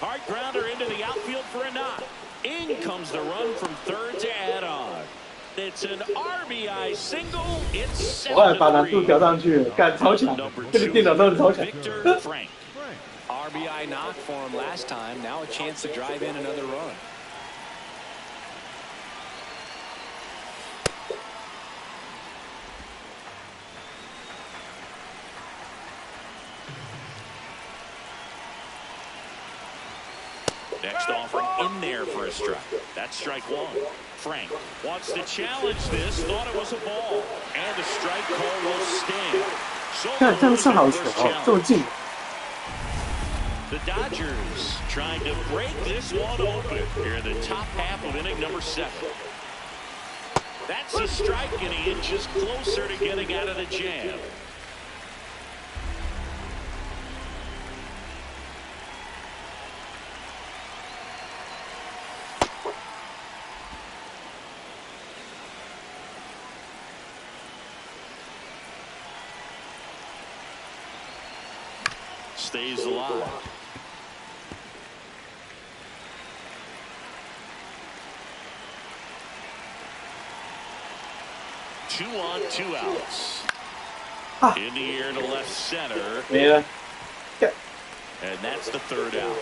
Hard grounder into the outfield for a knock. In comes the run from third to add on. It's an RBI single. It's 我后来把难度调上去了，干超强，这个电脑都是超强。Victor Frank. RBI knock for him last time. Now a chance to drive in another run. Next offering in there for a strike. That's strike one. Frank wants to challenge this. Thought it was a ball. And the strike call will stand. 看这样上好球哦，这么近。 The Dodgers trying to break this one open here in the top half of inning number 7. That's a strike, and he inches closer to getting out of the jam. Stays alive. Two on, 2 outs. In the air to left center. Yeah. And that's the 3rd out.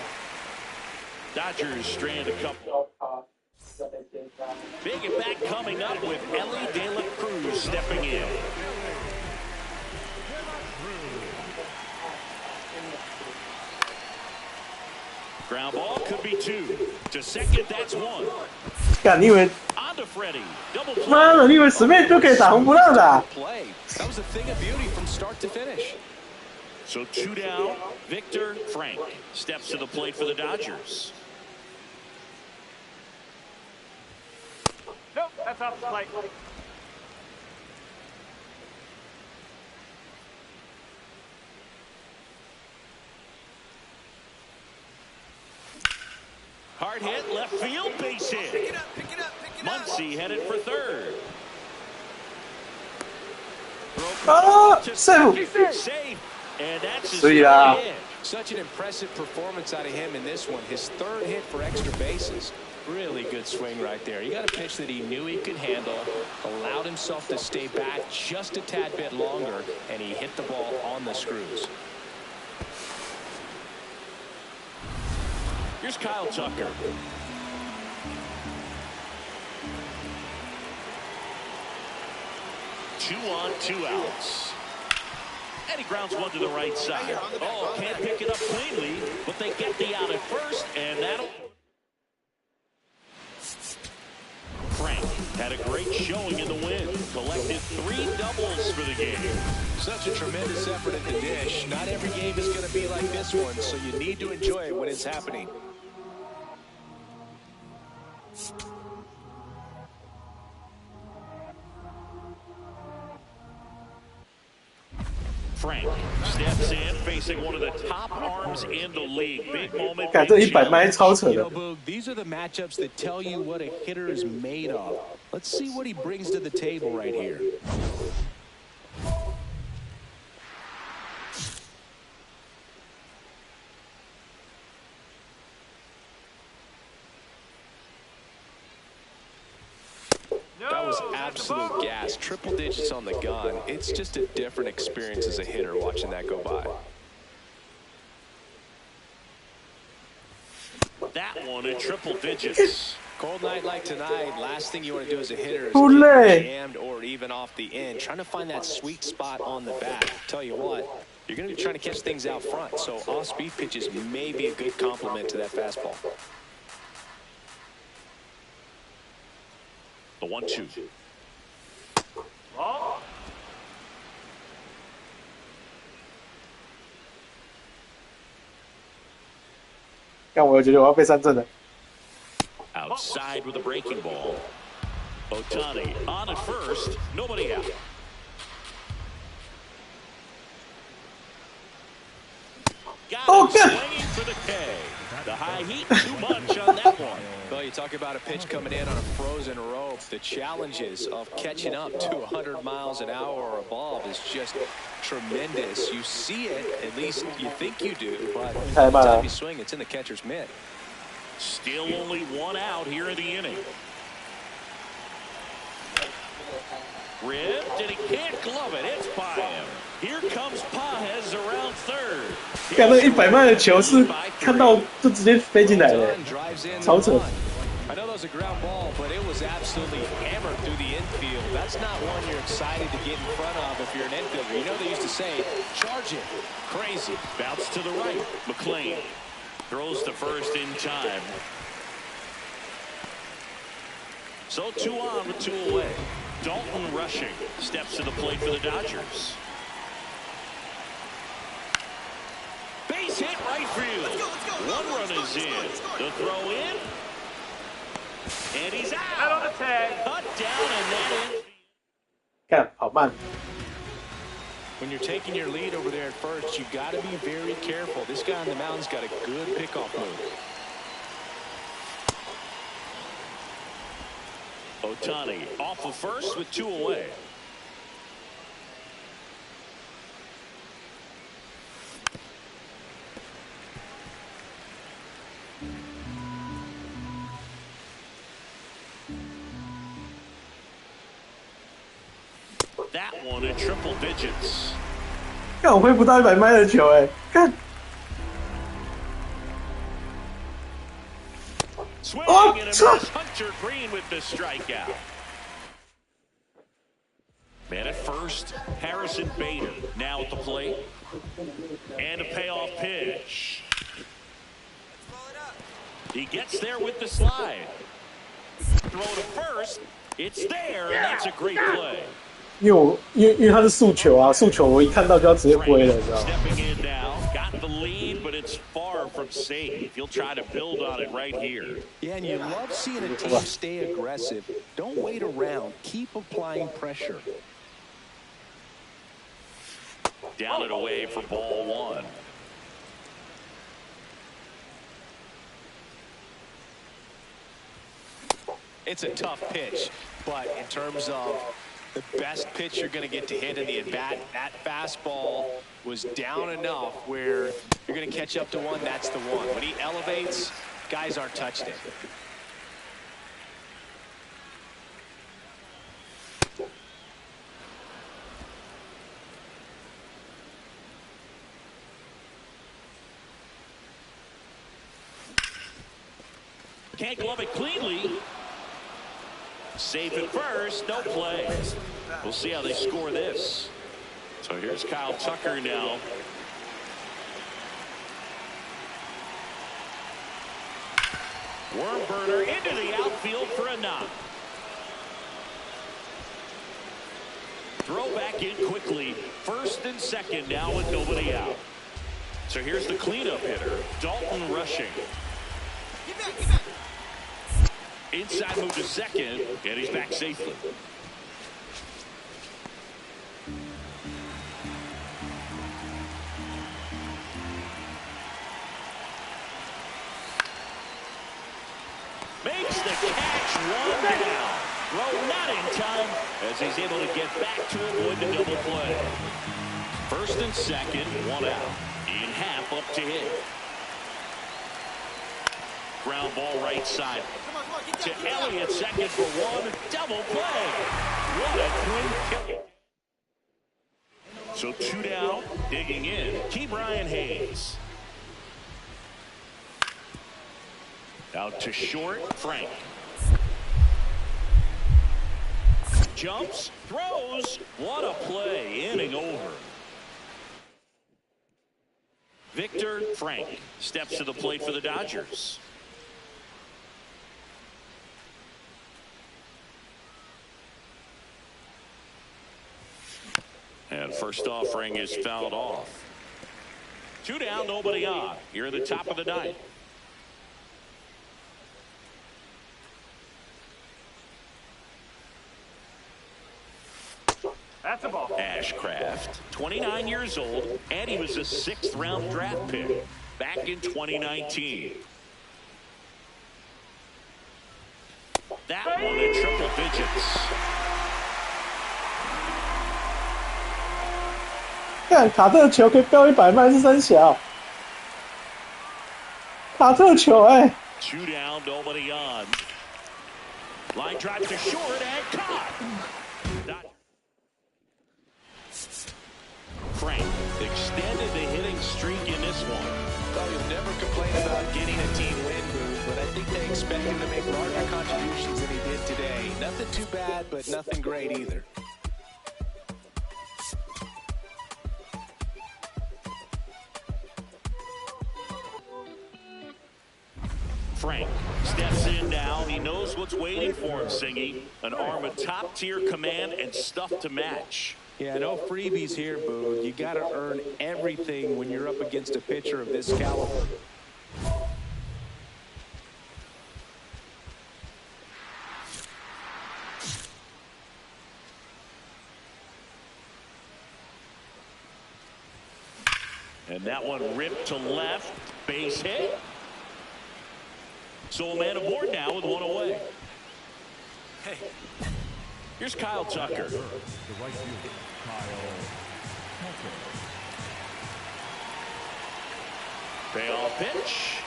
Dodgers strand a couple. Big at bat coming up with Mlb De La Cruz stepping in. Ground ball could be 2. To second, that's 1. 干，你以为？ On to Freddie. Double play. 妈的，你以为随便就可以打红不让的、啊？ Play. That was a thing of beauty from start to finish. So 2 down. Victor Frank steps to the plate for the Dodgers. Nope, that's off the plate. Hard hit, left field, base hit. Pick it up, pick it up, pick it up. Muncy headed for 3rd. Safe. And that's his 3rd hit. Such an impressive performance out of him in this one. His 3rd hit for extra bases. Really good swing right there. You got a pitch that he knew he could handle, allowed himself to stay back just a tad bit longer, and he hit the ball on the screws. Here's Kyle Tucker. Two on, 2 outs. And he grounds one to the right side. Oh, can't pick it up cleanly, but they get the out at first, and that'll... Frank had a great showing in the win. Collected 3 doubles for the game. Such a tremendous effort at the dish. Not every game is going to be like this one, so you need to enjoy it when it's happening. Frank steps in, facing one of the top arms in the league. Big moment. 干，这100迈超扯的。 These are the matchups that tell you what a hitter is made of. Let's see what he brings to the table right here. That was absolute gas. Triple digits on the gun. It's just a different experience as a hitter watching that go by. That one in triple digits. Cold night like tonight, last thing you want to do as a hitter is get jammed or even off the end. Trying to find that sweet spot on the bat. Tell you what, you're going to be trying to catch things out front, so off-speed pitches may be a good complement to that fastball. The 1-2. Ball. Outside with a breaking ball. Otani on at first. Nobody out. Got him swinging for the K. The high heat too much on that one. Well, you talk about a pitch coming in on a frozen rope. The challenges of catching up to 100 miles an hour or above is just tremendous. You see it, at least you think you do, but by the time you swing, it's in the catcher's mitt. Still only one out here in the inning. Ripped, and he can't glove it. It's by him. Here comes Paez around third. 看那100迈的球是看到就直接飞进来了，超扯。 I know that was a ground ball, but it was absolutely hammered through the infield. That's not one you're excited to get in front of if you're an infielder. You know they used to say, charge it. Crazy. Bounce to the right. McLean throws to first in time. So 2 on with 2 away. Dalton rushing. Steps to the plate for the Dodgers. Base hit right field. Let's go. 1 run is in. The throw in. And he's out. Out on the tag. Cut down and that is. 看好慢。 When you're taking your lead over there at first, you got to be very careful. This guy on the mound's got a good pickoff move. Ohtani off of first with 2 away. That one in triple digits. 看我挥不到100迈的球哎，看。 Swinging and a miss. Hunter Green with the strikeout. Man at first, Harrison Bader now at the plate. And a payoff pitch. He gets there with the slide. Throw to first. It's there, and that's a great play. 因为他是速球啊，速球我一看到就要直接挥了，你知道吗？ Stepping in now, got the lead, but it's far from safe. He'll try to build on it right here. Yeah, and you love seeing a team stay aggressive. Don't wait around. Keep applying pressure. Down and away for ball 1. It's a tough pitch, but in terms of the best pitch you're going to get to hit in the at-bat, that fastball was down enough where you're going to catch up to one. That's the one. When he elevates, guys aren't touching it. Can't glove it cleanly. Safe at first, no play. We'll see how they score this. So here's Kyle Tucker now. Worm burner into the outfield for a knock. Throw back in quickly. First and second now with nobody out. So here's the cleanup hitter, Dalton rushing. Get back, get back. Inside move to second, and he's back safely. Makes the catch, 1 down. Throw not in time as he's able to get back to avoid the double play. First and second, 1 out. In half up to hit. Ground ball right side. To Elliott, second for 1. Double play. What a quick kick. So 2 down, digging in. Ke'Bryan Hayes. Out to short, Frank. Jumps, throws. What a play. Inning over. Victor Frank steps to the plate for the Dodgers. And first offering is fouled off. 2 down, nobody on. Here at the top of the 9th. That's a ball. Ashcraft, 29 years old, and he was a 6th-round draft pick back in 2019. that one in triple digits. 看卡特的球可以飙100迈是三小，卡特球哎。 2 down, nobody on. Line drive to short and caught. Frank extended the hitting streak in this one. Well, you'll never complain about getting a team win, Booth, but I think they expect him to make larger contributions than he did today. Nothing too bad, but nothing great either. Frank steps in now. He knows what's waiting for him, Singy. An arm of top-tier command and stuff to match. Yeah, no freebies here, Boo. You got to earn everything when you're up against a pitcher of this caliber. And that one ripped to left. Base hit. So a man aboard now with one away. Hey, here's Kyle Tucker. Payoff pitch.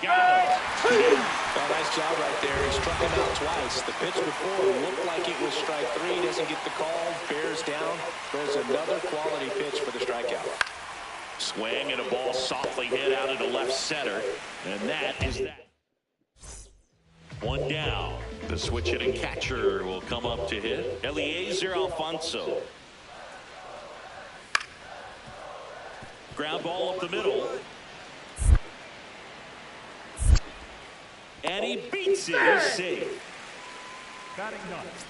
Got it. Well, nice job right there. He struck him out twice. The pitch before looked like it was strike 3. Doesn't get the call. Bears down. Throws another quality pitch for the strikeout. Swing and a ball softly hit out into left center. And that is that. 1 down. The switch hitting catcher will come up to hit. Eliezer Alfonso. Ground ball up the middle. And he beats it. He's safe. Batting ninth.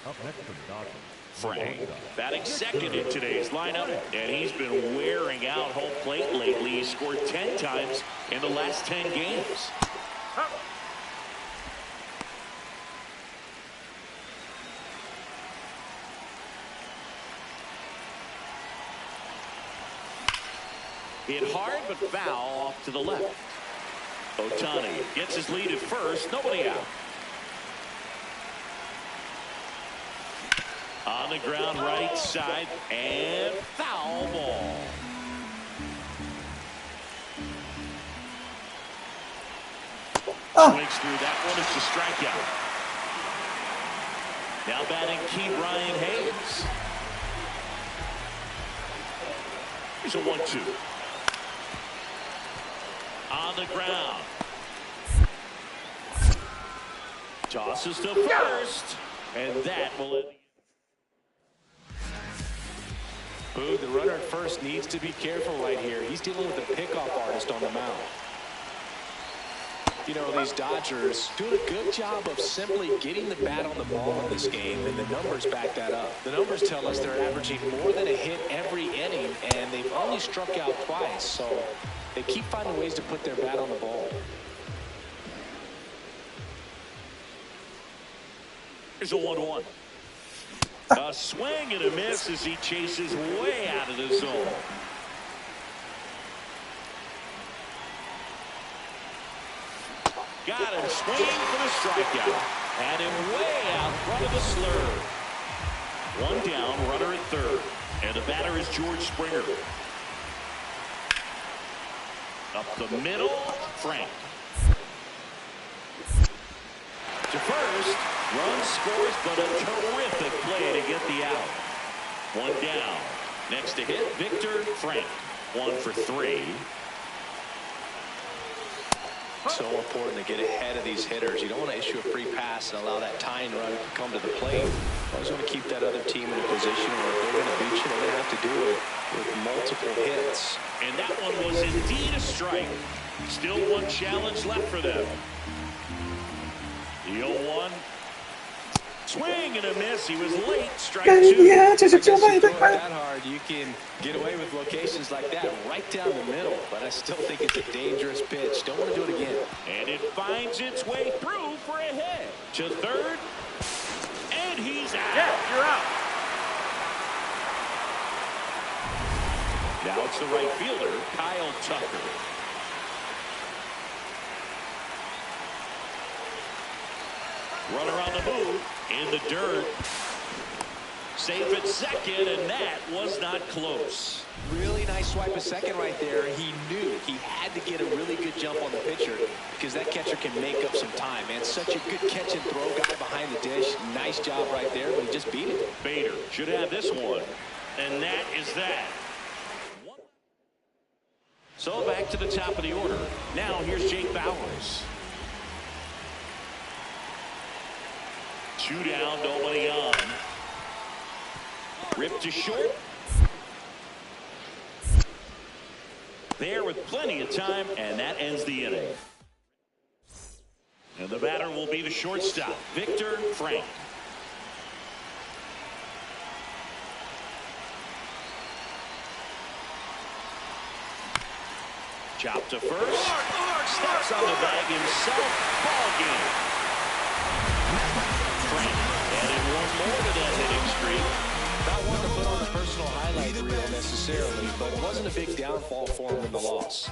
Up next for the Dodgers. Frank batting second in today's lineup, and he's been wearing out home plate lately. He scored 10 times in the last 10 games. Hit hard but foul off to the left. Ohtani gets his lead at first. Nobody out. On the ground right side and foul ball. Swings through that one. It's a strikeout. Now batting Key Brian Hayes. Here's a 1-2. On the ground. Tosses to first. And that will end. Boo, the runner at first needs to be careful right here. He's dealing with a pickoff artist on the mound. You know, these Dodgers doing a good job of simply getting the bat on the ball in this game, and the numbers back that up. The numbers tell us they're averaging more than a hit every inning, and they've only struck out twice, so they keep finding ways to put their bat on the ball. Here's a 1-1. A swing and a miss as he chases way out of the zone. Got him swinging for the strikeout. Had him way out front of the slur. 1 down, runner at third. And the batter is George Springer. Up the middle, Frank. To first. Run scores, but a terrific play to get the out. 1 down. Next to hit, Victor Frank. 1 for 3. So important to get ahead of these hitters. You don't want to issue a free pass and allow that tying run to come to the plate. You always want to keep that other team in a position where if they're going to beat you, they're going to have to do it with multiple hits. And that one was indeed a strike. Still 1 challenge left for them. The 0-1. Swing and a miss. He was late. Strike 2. Yeah, throw it that hard, you can get away with locations like that right down the middle. But I still think it's a dangerous pitch. Don't want to do it again. And it finds its way through for a hit. To third. And he's out. Yeah, you're out. Now it's the right fielder, Kyle Tucker. Runner on the move in the dirt. Safe at second, and that was not close. Really nice swipe at second right there. He knew he had to get a really good jump on the pitcher because that catcher can make up some time, man. Such a good catch and throw guy behind the dish. Nice job right there, but he just beat it. Bader should have this one, and that is that. So back to the top of the order. Now here's Jake Bauers. 2 down, nobody on. Ripped to short. There with plenty of time, and that ends the inning. And the batter will be the shortstop, Victor Frank. Chop to first. Steps on the bag himself. Ball game. Frank added one more to that hitting streak. Not one to put on the personal highlight reel necessarily, but it wasn't a big downfall for him in the loss.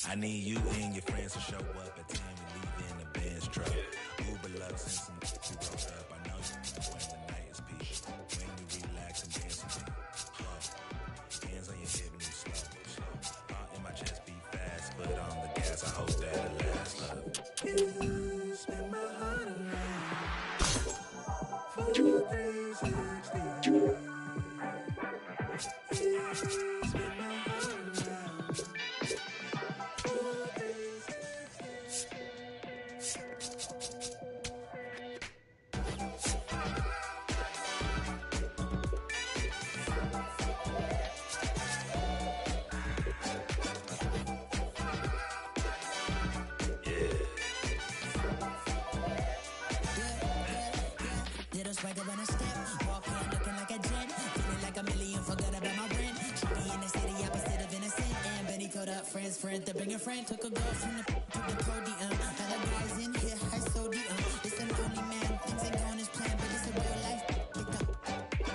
I need you and your friends to show up at 10. We leave in the Benz truck. Uber love since some who broke up. I know you when the night is peak. When you relax and dance with me. Hands on your hip and you slow. Heart in my chest beat fast. Foot on the gas. I hope that it lasts. You spin my heart around. 4, 3, 16. You spin my heart around. Swagger when I step, walk in looking like a jet, feeling like a million, forgot about my rent. She be in the city, opposite of innocent. And Benny told up friends, to bring a friend. Took a girl from the to the podium. Now the guys in here, I sodium. It's an only man, things ain't going as planned, but it's a real life.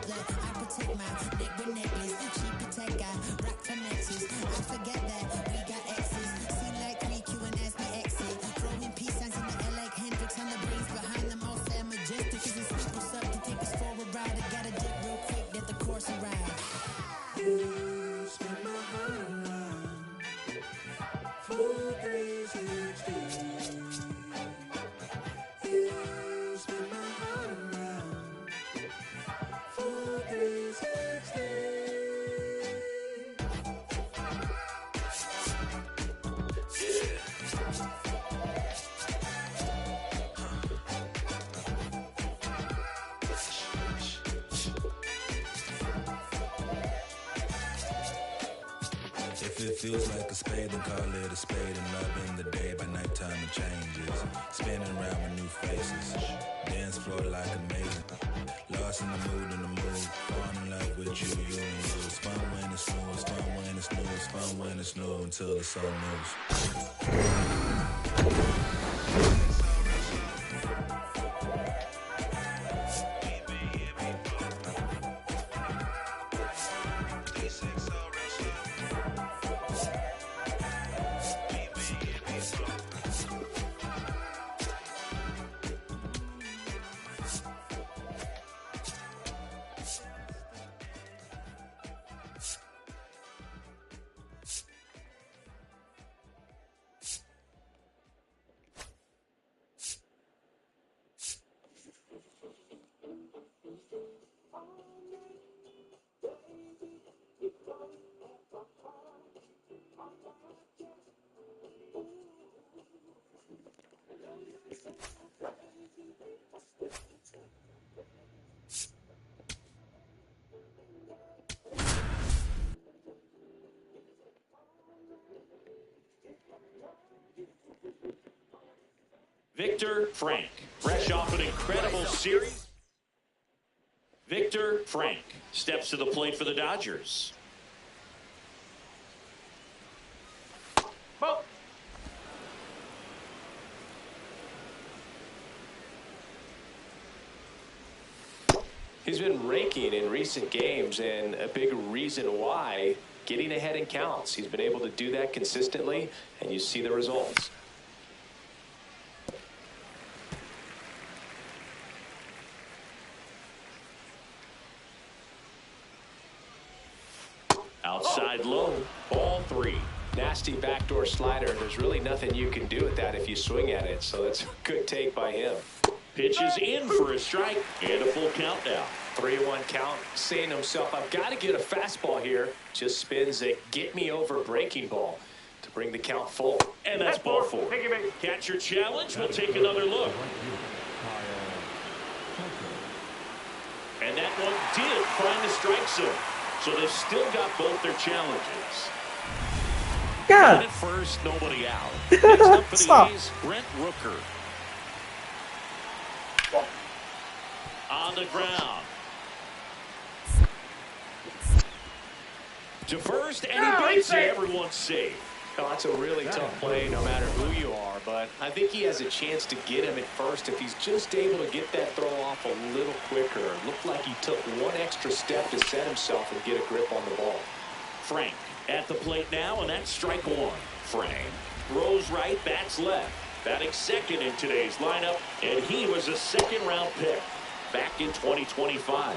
Look, I protect my neck with necklace. She protect guy, rock for Nexus. I forget that we got exes. Seem like 3Q and ask me exit. Throwing peace signs in the air like Hendrix on the brains behind them all sad majestic. Cause it's I gotta dip real quick, let the course arrive. You spin my heart around. 4, 3, 16. You spin my heart around. 4, 3, 16. If it feels like a spade, then call it a spade. And love in the day, by nighttime it changes. Spinning around with new faces. Dance floor like amazing. Lost in the mood, falling in love with you and you. It's fun when it's new, it's fun when it's new, it's fun when it's new until it's so new. Victor Frank, fresh off an incredible series. Victor Frank steps to the plate for the Dodgers. He's been raking in recent games, and a big reason why, getting ahead in counts. He's been able to do that consistently, and you see the results. Outside low, ball 3. Nasty backdoor slider. There's really nothing you can do with that if you swing at it, so that's a good take by him. Pitches in for a strike and a full count now. 3-1 count, saying to himself, I've got to get a fastball here. Just spins a get-me-over breaking ball to bring the count full. And that's ball 4. Catcher challenge. We'll take another look. And that one did find the strike zone. So they've still got both their challenges. God. At first, nobody out. Next up for the Stop. A's, Brent Rooker. On the ground. To first, and he beats it. Everyone's safe. Well, that's a really tough play no matter who you are, but I think he has a chance to get him at first if he's just able to get that throw off a little quicker. It looked like he took one extra step to set himself and get a grip on the ball. Frank at the plate now, and that's strike 1. Frank throws right, bats left. Batting second in today's lineup, and he was a second-round pick back in 2025.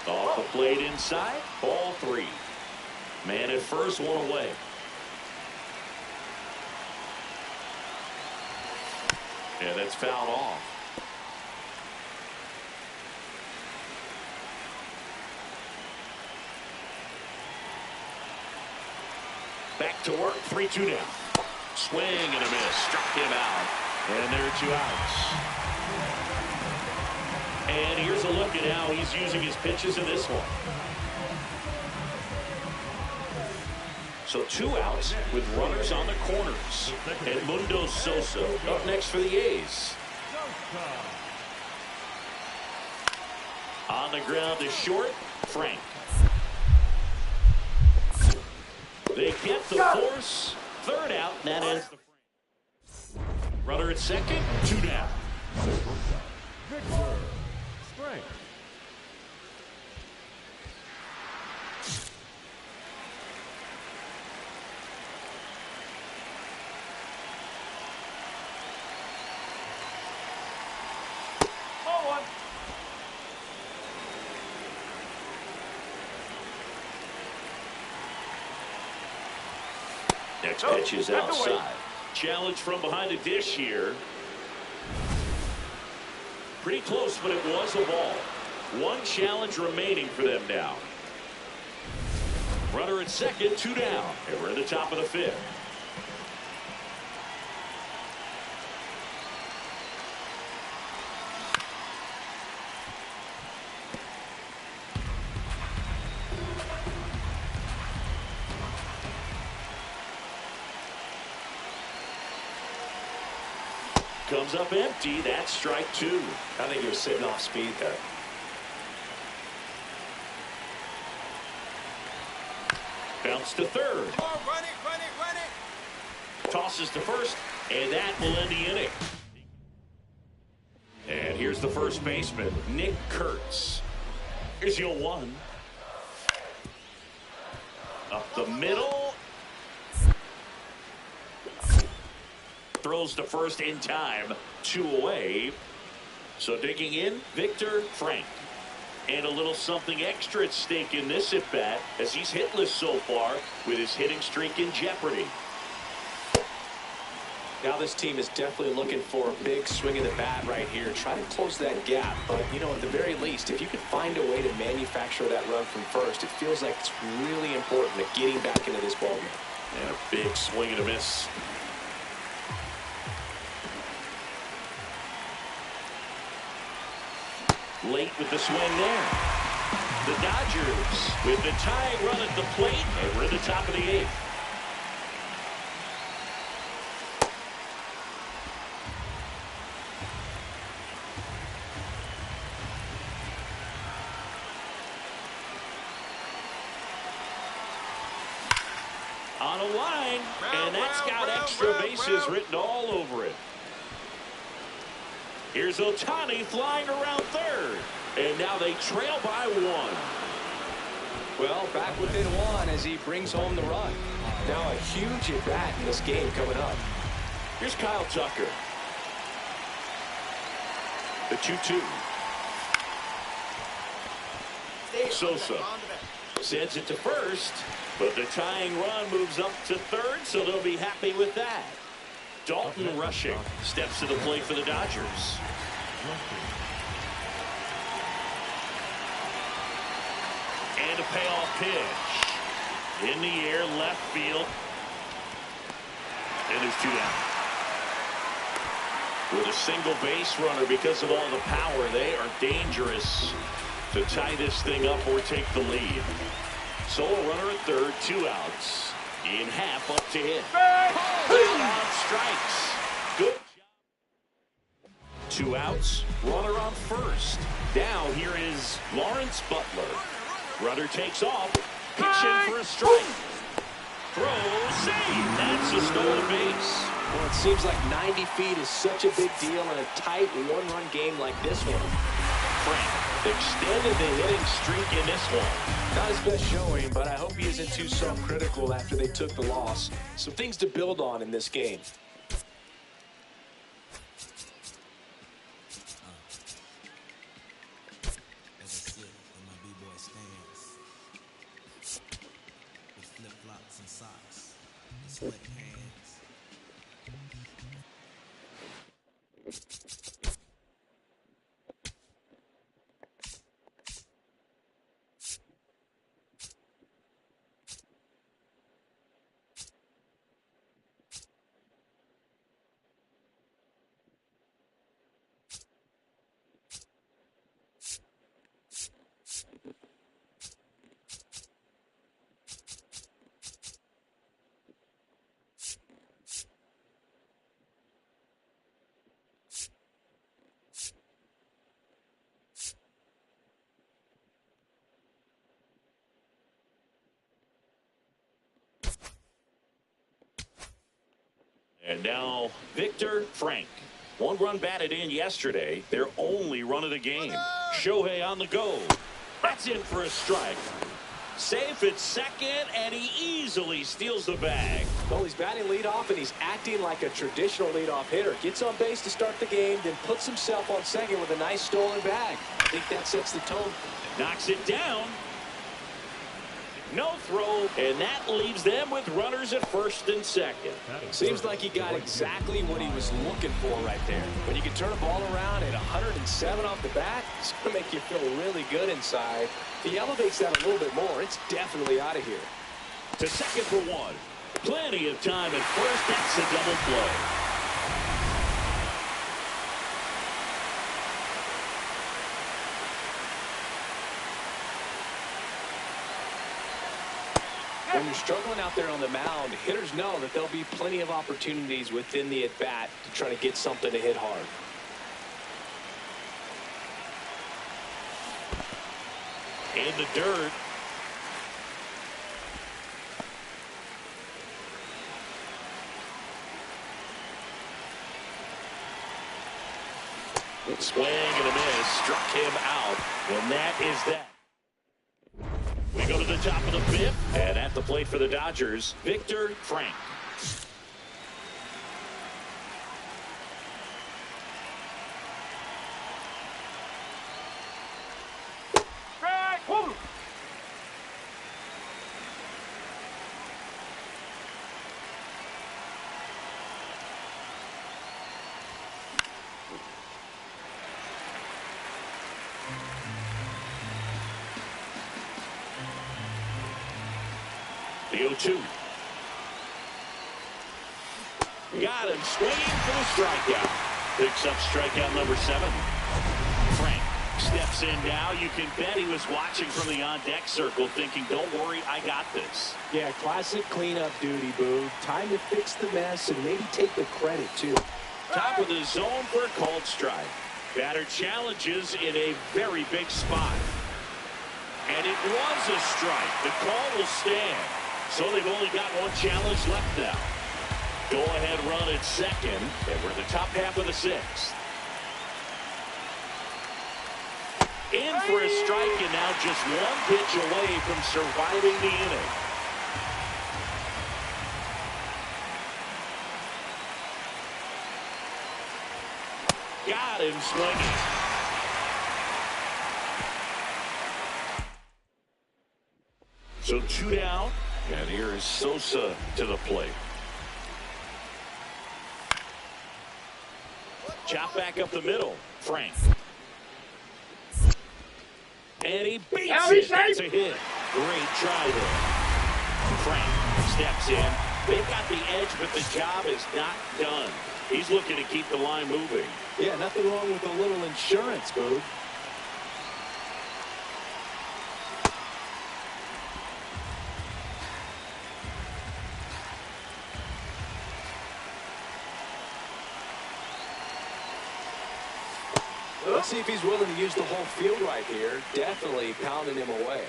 Off the plate inside, ball 3. Man at first, one away. Yeah, that's fouled off. Back to work, 3-2 now. Swing and a miss, struck him out. And there are 2 outs. And here's a look at how he's using his pitches in this one. So 2 outs with runners on the corners. Edmundo Sosa up next for the A's. On the ground to short, Frank. They get the force. 3rd out, and that ends the frame. Runner at second, 2 down. Strength. Next pitch is outside. Challenge from behind the dish here. Pretty close, but it was a ball. 1 challenge remaining for them now. Runner at second, 2 down. And we're in the top of the 5th. Comes up empty. That's strike 2. I think you're sitting off speed there. Bounce to third. Oh, run it. Tosses to first, and that will end the inning. And here's the first baseman, Nick Kurtz. Here's your 1. Up the middle. Throws to first in time. 2 away. So digging in, Victor Frank. And a little something extra at stake in this at-bat as he's hitless so far with his hitting streak in jeopardy. Now this team is definitely looking for a big swing of the bat right here. Try to close that gap. But, you know, at the very least, if you could find a way to manufacture that run from first, it feels like it's really important to getting back into this ballgame. And a big swing and a miss. Late with the swing there. The Dodgers with the tying run at the plate, and we're at the top of the 8th. On a line, and that's got extra bases written all over it. Here's Ohtani flying around third, and now they trail by 1. Well, back within 1 as he brings home the run. Now a huge at-bat in this game coming up. Here's Kyle Tucker. The 2-2. Sosa sends it to first, but the tying run moves up to third, so they'll be happy with that. Dalton Rushing steps to the plate for the Dodgers. And a payoff pitch. In the air, left field. And there's 2 down. With a single base runner, because of all the power, they are dangerous to tie this thing up or take the lead. Solo runner at third, 2 outs. In half, up to hit. On strikes. Good job. 2 outs. Runner on first. Now here is Lawrence Butler. Runner takes off. Pitch in for a strike. Throw, save. That's a stolen base. Well, it seems like 90 feet is such a big deal in a tight 1-run game like this one. Frank extended the hitting streak in this one. Not his best showing, but I hope he isn't too self-critical after they took the loss. Some things to build on in this game. As I sit in my b-boy stands, with flip-flops and socks, and sweaty hands. And now Victor Frank. 1 run batted in yesterday. Their only run of the game. Shohei on the go. That's in for a strike. Safe at second, and he easily steals the bag. Well, he's batting leadoff, and he's acting like a traditional leadoff hitter. Gets on base to start the game, then puts himself on second with a nice stolen bag. I think that sets the tone. Knocks it down. No throw, and that leaves them with runners at first and second. Seems like he got exactly what he was looking for right there. When you can turn a ball around at 107 off the bat, it's going to make you feel really good inside. If he elevates that a little bit more, it's definitely out of here. To second for 1. Plenty of time at first. That's a double play. When you're struggling out there on the mound, hitters know that there'll be plenty of opportunities within the at-bat to try to get something to hit hard. In the dirt. Swing and a miss. Struck him out. And that is that. We go to the top of the 5th, and at the plate for the Dodgers, Victor Frank. The 0-2. Got him swinging for the strikeout. Picks up strikeout number 7. Frank steps in now. You can bet he was watching from the on-deck circle thinking, don't worry, I got this. Yeah, classic cleanup duty, Boo. Time to fix the mess and maybe take the credit, too. Top of the zone for a called strike. Batter challenges in a very big spot. And it was a strike. The call will stand. So they've only got one challenge left now. Go-ahead run at second, and we're in the top half of the sixth. In for a strike, and now just one pitch away from surviving the inning. Got him swinging. So 2 down, and here is Sosa to the plate. Chop back up the middle. Frank. And he beats it. That's a hit. Great try there. Frank steps in. They've got the edge, but the job is not done. He's looking to keep the line moving. Yeah, nothing wrong with a little insurance, Boog. Let's see if he's willing to use the whole field right here. Definitely pounding him away.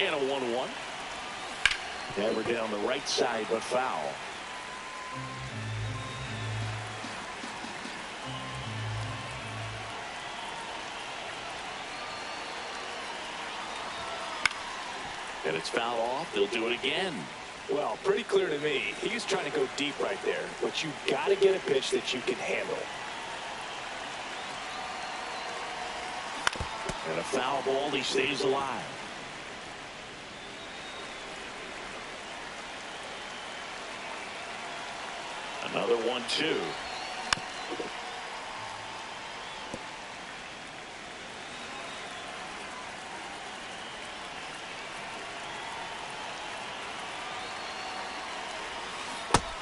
And a 1-1. Never down the right side, but foul. And it's fouled off. They'll do it again. Well, pretty clear to me. He's trying to go deep right there. But you got to get a pitch that you can handle. And a foul ball. He stays alive. Another 1-2.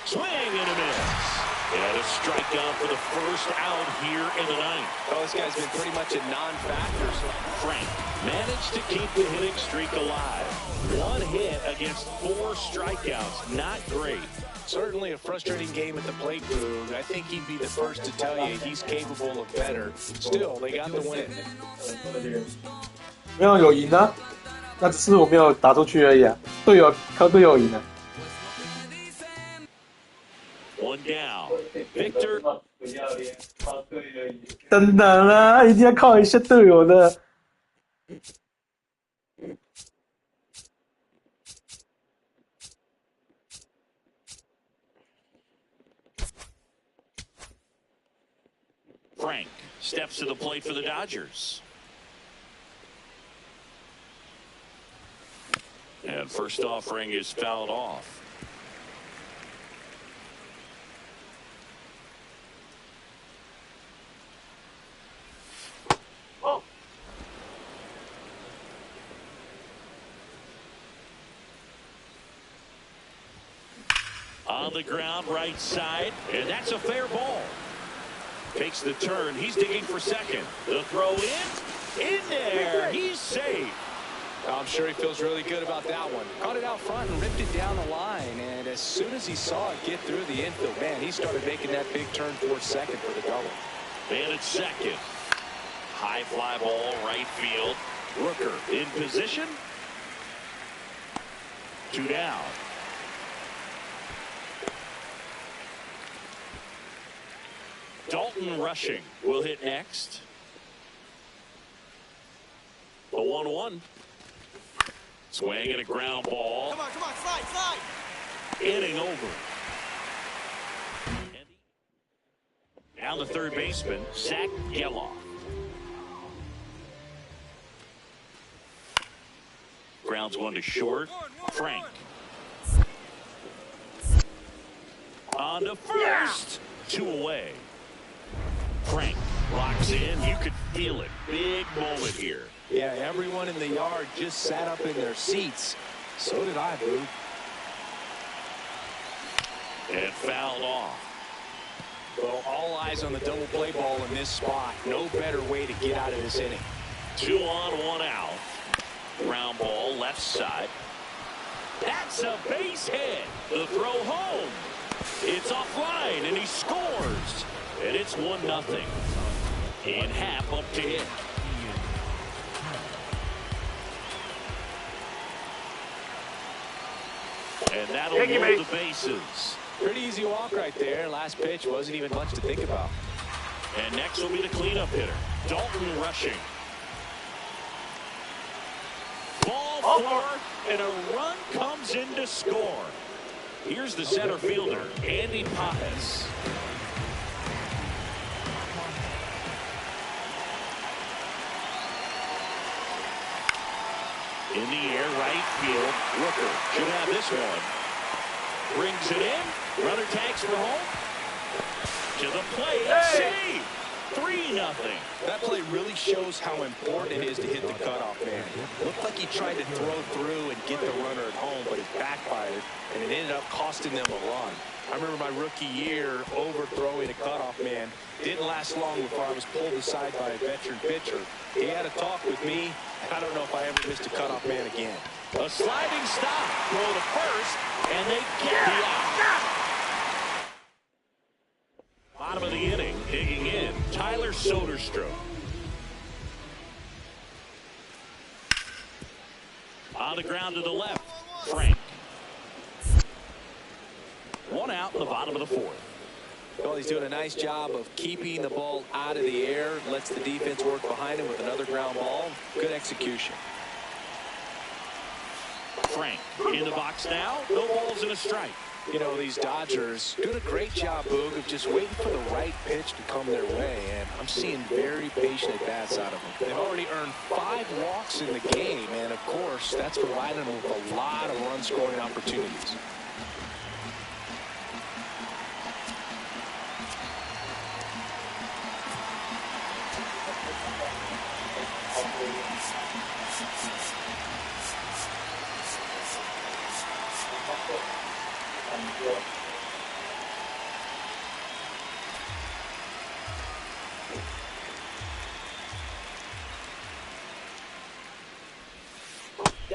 Swing and a miss. And a strikeout for the first out here in the ninth. Oh, this guy's been pretty much a non-factor. Frank managed to keep the hitting streak alive. One hit against 4 strikeouts. Not great. Certainly a frustrating game at the plate, Boog. I think he'd be the first to tell you he's capable of better. Still, they got the win. 没有赢啊，那只是我没有打出去而已啊。队友靠队友赢了。One down. Victor. 当然啦，一定要靠一下队友的。Frank steps to the plate for the Dodgers. And first offering is fouled off. On the ground, right side, and that's a fair ball. Takes the turn. He's digging for second. The throw in there. He's safe. I'm sure he feels really good about that one. Caught it out front and ripped it down the line. And as soon as he saw it get through the infield, man, he started making that big turn towards second for the double. And it's second. High fly ball, right field. Rooker in position. 2 down. Dalton rushing will hit next. A 1-1. Swing and a ground ball. Come on, slide. Inning over. Down the third baseman, Zach Geloff. Grounds one to short. Frank. On to first. 2 away. Frank locks in. You could feel it. Big moment here. Yeah, everyone in the yard just sat up in their seats. So did I, Boo. And fouled off. Well, all eyes on the double play ball in this spot. No better way to get out of this inning. 2 on, 1 out. Ground ball, left side. That's a base hit. The throw home. It's offline, and he scores. And it's 1-0. In half up to hit. That'll load the bases. Pretty easy walk right there. Last pitch wasn't even much to think about. And next will be the cleanup hitter, Dalton rushing. Ball four, and a run comes in to score. Here's the center fielder, Andy Pappas. In the air, right field. Rooker should have this one. Brings it in. Runner tags for home. To the plate. Save. 3-0. That play really shows how important it is to hit the cutoff man. Looked like he tried to throw through and get the runner at home, but it backfired, and it ended up costing them a run. I remember my rookie year overthrowing a cutoff man. Didn't last long before I was pulled aside by a veteran pitcher. He had a talk with me. I don't know if I ever missed a cutoff man again. A sliding stop. Throw to first, and they get the out. Bottom of the inning, digging in, Tyler Soderstrom. On the ground to the left, Frank. 1 out in the bottom of the 4th. Well, he's doing a nice job of keeping the ball out of the air. Lets the defense work behind him with another ground ball. Good execution. Frank in the box now. No balls and a strike. You know, these Dodgers doing a great job, Boog, of just waiting for the right pitch to come their way. And I'm seeing very patient at-bats out of them. They've already earned 5 walks in the game. And, of course, that's providing them with a lot of run-scoring opportunities.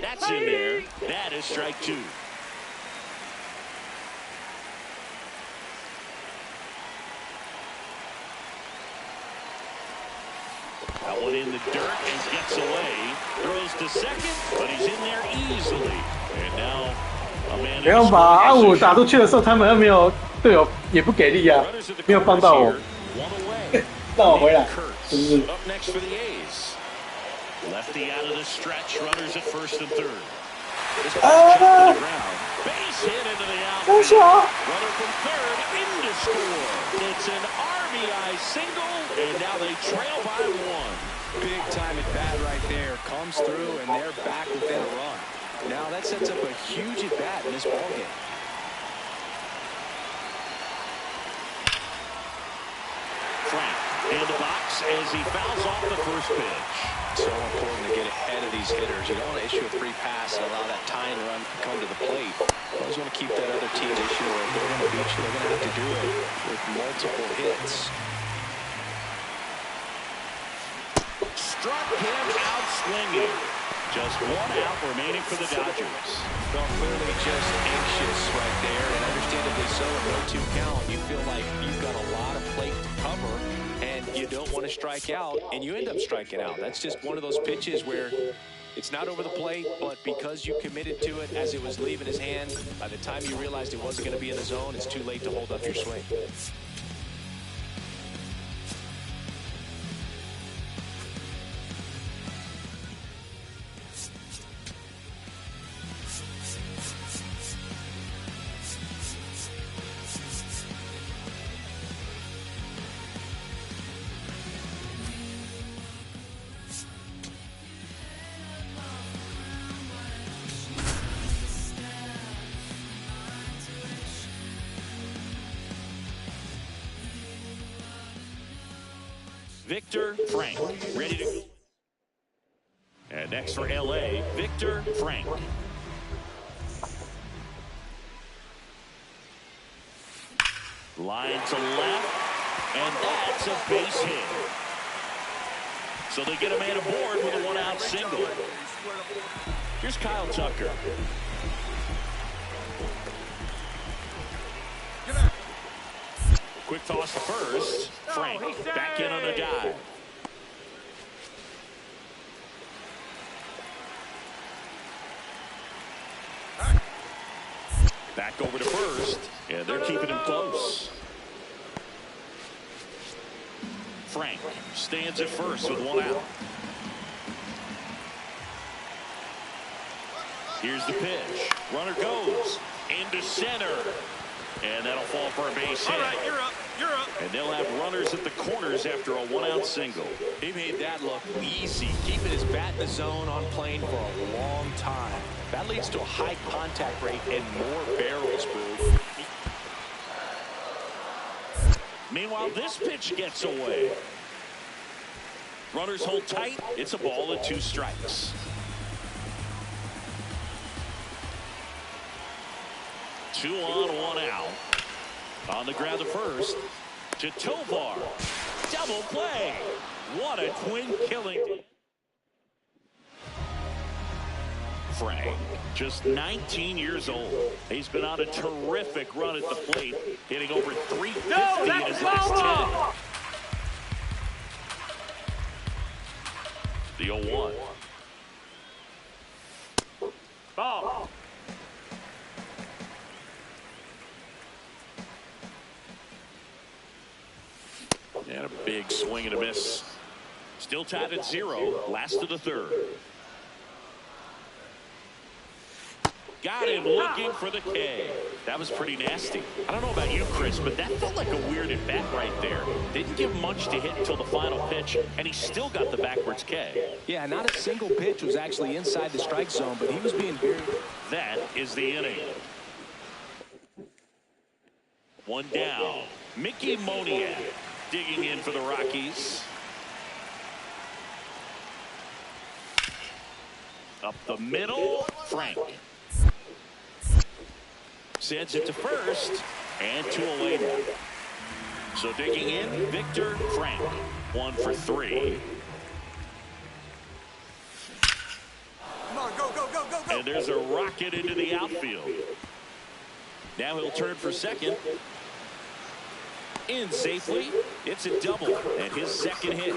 That's in there. That is strike 2. That one in the dirt and gets away. Throws to second, but he's in there easily. And now a man. 没办法，阿五打出去的时候，他们又没有队友也不给力啊，没有帮到我，让我回来，是不是？ Up next for the A's. Lefty out of the stretch. Runners at first and third. This ball to the ground. Base hit into the outfield. Runner from third in to score. It's an RBI single, and now they trail by 1. Big time at bat right there. Comes through, and they're back within a run. Now that sets up a huge at bat in this ballgame. Frank in the box as he fouls off the first pitch. So important to get ahead of these hitters. You don't want to issue a free pass and allow that tying run to come to the plate. You always want to keep that other team issue, or if they're going to beat you, they're going to have to do it with multiple hits. Struck him out swinging. Just 1 out remaining for the Dodgers. Well, clearly just anxious right there, and understandably so. At 0-2 count, you feel like you've got a lot of plate to cover, and you don't want to strike out, and you end up striking out. That's just one of those pitches where it's not over the plate, but because you committed to it as it was leaving his hand, by the time you realized it wasn't going to be in the zone, it's too late to hold up your swing. Victor Frank, ready to go. And next for LA, Victor Frank. Line to left, and that's a base hit. So they get a man aboard with a 1-out single. Here's Kyle Tucker. Quick toss to first. Frank back in on a dive. Back over to first, and they're keeping him close. Frank stands at first with one out. Here's the pitch. Runner goes into center. And that'll fall for a base hit. All right, you're up. You're up. And they'll have runners at the corners after a one-out single. He made that look easy, keeping his bat in the zone on plane for a long time. That leads to a high contact rate and more barrels, Boo. Meanwhile, this pitch gets away. Runners hold tight. It's a ball and 2 strikes. Two on, one out. On the ground to first. To Tovar. Double play. What a twin killing. Frank, just 19 years old. He's been on a terrific run at the plate, hitting over 350 in his last 10. The 0-1. Ball. And a big swing and a miss. Still tied at 0. Last of the 3rd. Got him looking for the K. That was pretty nasty. I don't know about you, Chris, but that felt like a weird at bat right there. Didn't give much to hit until the final pitch, and he still got the backwards K. Yeah, not a single pitch was actually inside the strike zone, but he was being very... That is the inning. One down. Mickey Moniak digging in for the Rockies. Up the middle, Frank. Sends it to first, and 2 away now. So digging in, Victor Frank. 1 for 3. Come on, go, go, go, go, go. And there's a rocket into the outfield. Now he'll turn for second. In safely. It's a double, and his second hit.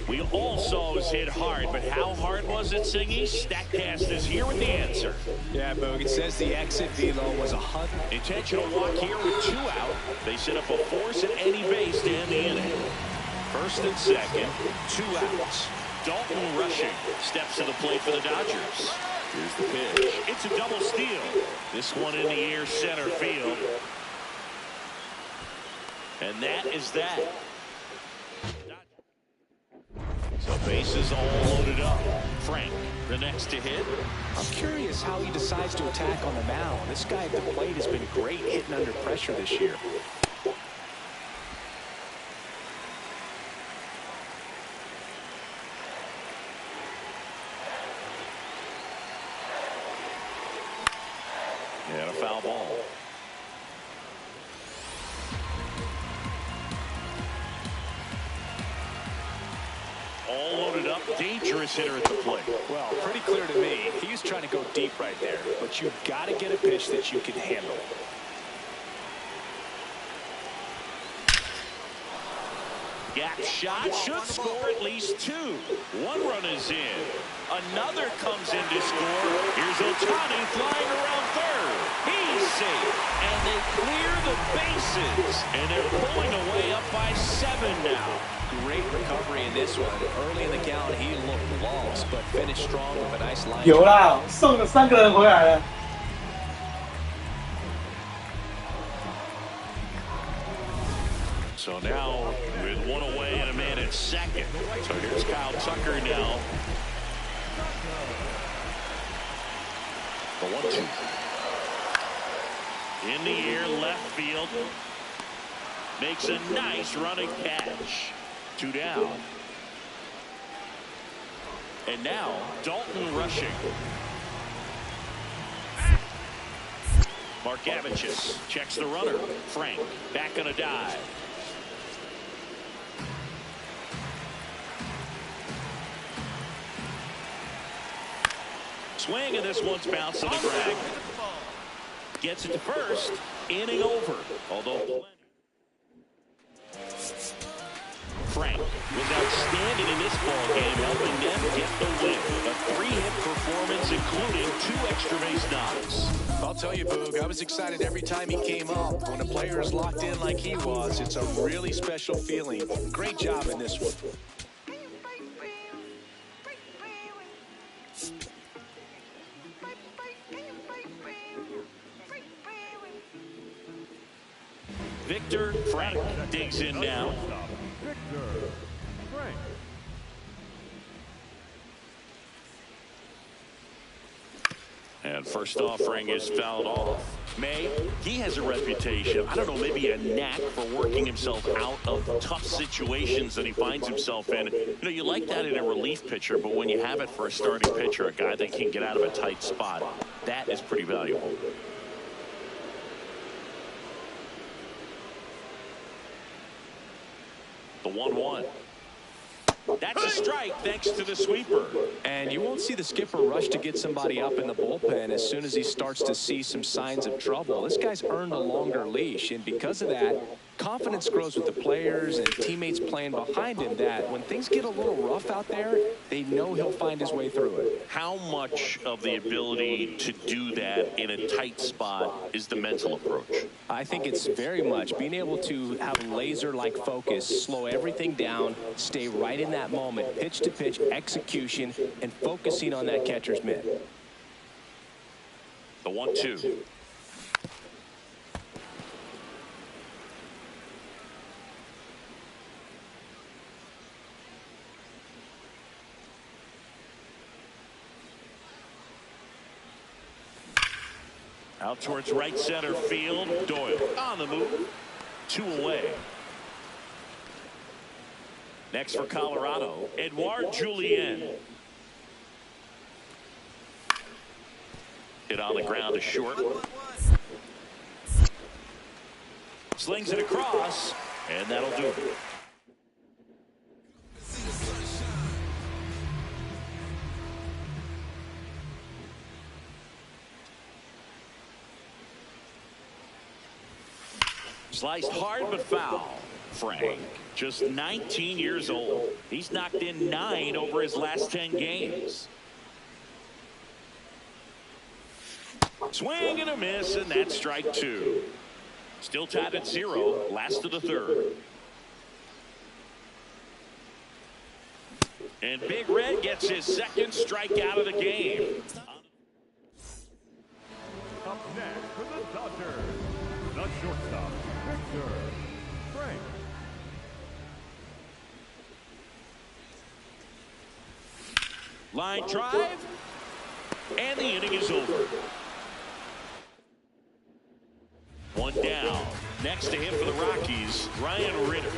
We all saw us hit hard, but how hard was it, Singy? Statcast is here with the answer. Yeah, Boog, it says the exit velo was 100. Intentional walk here with 2 out. They set up a force at any base to end the inning. First and second, 2 outs. Dalton rushing. Steps to the plate for the Dodgers. Here's the pitch. It's a double steal. This one in the air center field. And that is that. So bases all loaded up. Frank, the next to hit. I'm curious how he decides to attack on the mound. This guy at the plate has been great hitting under pressure this year. And a foul ball. All loaded up, dangerous hitter at the plate. Well, pretty clear to me, he's trying to go deep right there, but you've got to get a pitch that you can handle. Gap shot should score at least 2. 1 run is in. Another comes in to score. Here's Ohtani flying around third. He's safe. And they clear the bases. And they're pulling away up by 7 now. Great recovery in this one. Early in the count, he looked lost, but finished strong with a nice line. 有啦，送了3个人回来了。 So now, with 1 away and a man at second. So here's Kyle Tucker now. The 1-2. In the air, left field. Makes a nice running catch. 2 down. And now, Dalton rushing. Markavicius checks the runner. Frank back on a dive. Swing, and this one's bounced to the ground. Gets it to first. Inning over. Although Frank was outstanding in this ball game, helping them get the win. A 3-hit performance, including 2 extra base knocks. I'll tell you, Boog, I was excited every time he came up. When a player is locked in like he was, it's a really special feeling. Great job in this one. Victor Frank digs in now. Victor Frank. And first offering is fouled off. May, he has a reputation, I don't know, maybe a knack for working himself out of tough situations that he finds himself in. You know, you like that in a relief pitcher, but when you have it for a starting pitcher, a guy that can get out of a tight spot, that is pretty valuable. The 1-1. That's a strike thanks to the sweeper. And you won't see the skipper rush to get somebody up in the bullpen as soon as he starts to see some signs of trouble. This guy's earned a longer leash, and because of that, confidence grows with the players and teammates playing behind him, that when things get a little rough out there, they know he'll find his way through it. How much of the ability to do that in a tight spot is the mental approach? I think it's very much being able to have laser-like focus, slow everything down, stay right in that moment, pitch to pitch, execution, and focusing on that catcher's mitt. The 1-2. Out towards right center field. Doyle on the move. 2 away. Next for Colorado, Edouard Julien. Hit on the ground to short. Slings it across, and that'll do it. Sliced hard but foul. Frank, just 19 years old. He's knocked in 9 over his last 10 games. Swing and a miss, and that's strike 2. Still tied at 0, last of the 3rd. And Big Red gets his 2nd strikeout of the game. Up next for the Dodgers, the shortstop, Victor Frank. Line drive, and the inning is over. 1 down. Next to him for the Rockies, Ryan Ritter.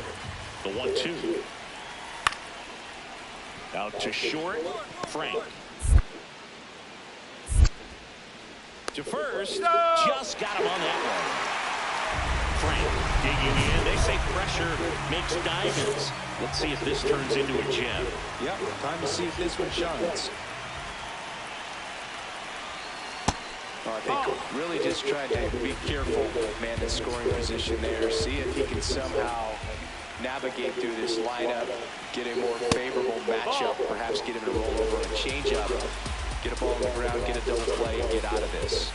The 1-2. Out to short, Frank. To first, just got him on that one. Frank digging in. They say pressure makes diamonds. Let's see if this turns into a gem. Yep, time to see if this one shines. Oh, I think really just trying to be careful, man, in scoring position there. See if he can somehow navigate through this lineup, get a more favorable matchup, perhaps get him to roll over and change up, get a ball on the ground, get a double play, and get out of this.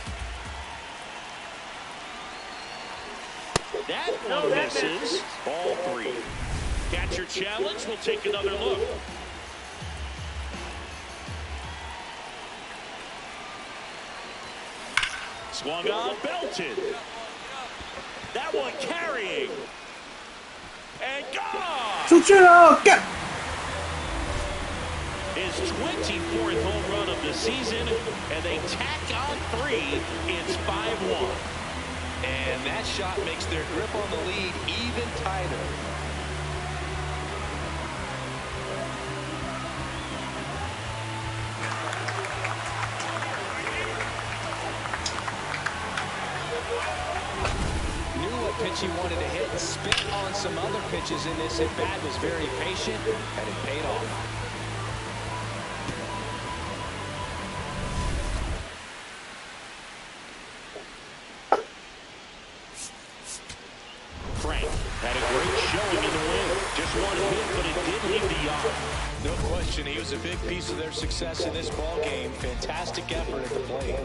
That one misses. Ball 3. Catcher challenge. We'll take another look. Swung on, belted. That one carrying. And gone. 出去了，干！ His 24th home run of the season, and they tack on 3. It's 5-1. And that shot makes their grip on the lead even tighter. Knew what pitch he wanted to hit, spit on some other pitches in this at-bat, was very patient, and it paid off. Frank had a great showing in the win. Just one hit, but it did leave the yard. No question, he was a big piece of their success in this ball game. Fantastic effort at the plate.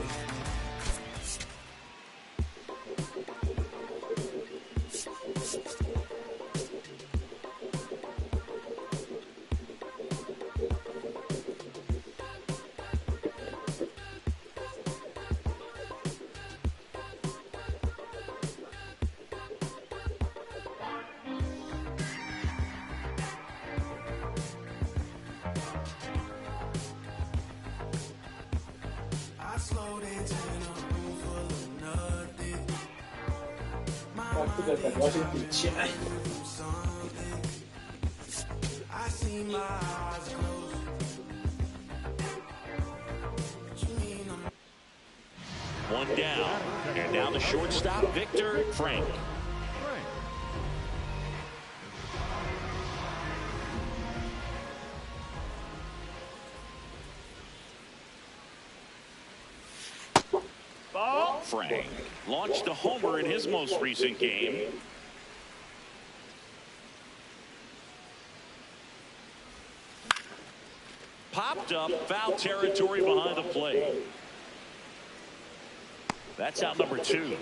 这个感觉要先比起来。One down, and now the shortstop, Victor Frank. Frank launched a homer in his most recent game. Popped up, foul territory behind the plate. That's out number 2.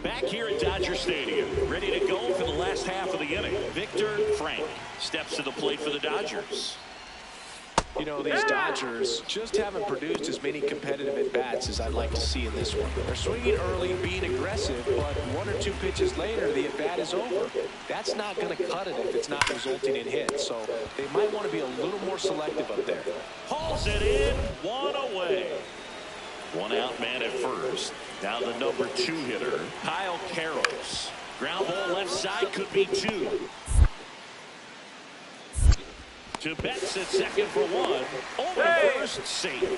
Back here at Dodger Stadium, ready to go for the last half of the inning. Victor Frank steps to the plate for the Dodgers. You know, these Dodgers just haven't produced as many competitive at-bats as I'd like to see in this one. They're swinging early, being aggressive, but 1 or 2 pitches later, the at-bat is over. That's not going to cut it if it's not resulting in hits, so they might want to be a little more selective up there. Hauls it in, 1 away. 1 out man at first. Now the number 2 hitter, Kyle Carroll. Ground ball left side, could be 2. To Betts at second for 1. Over first, safe.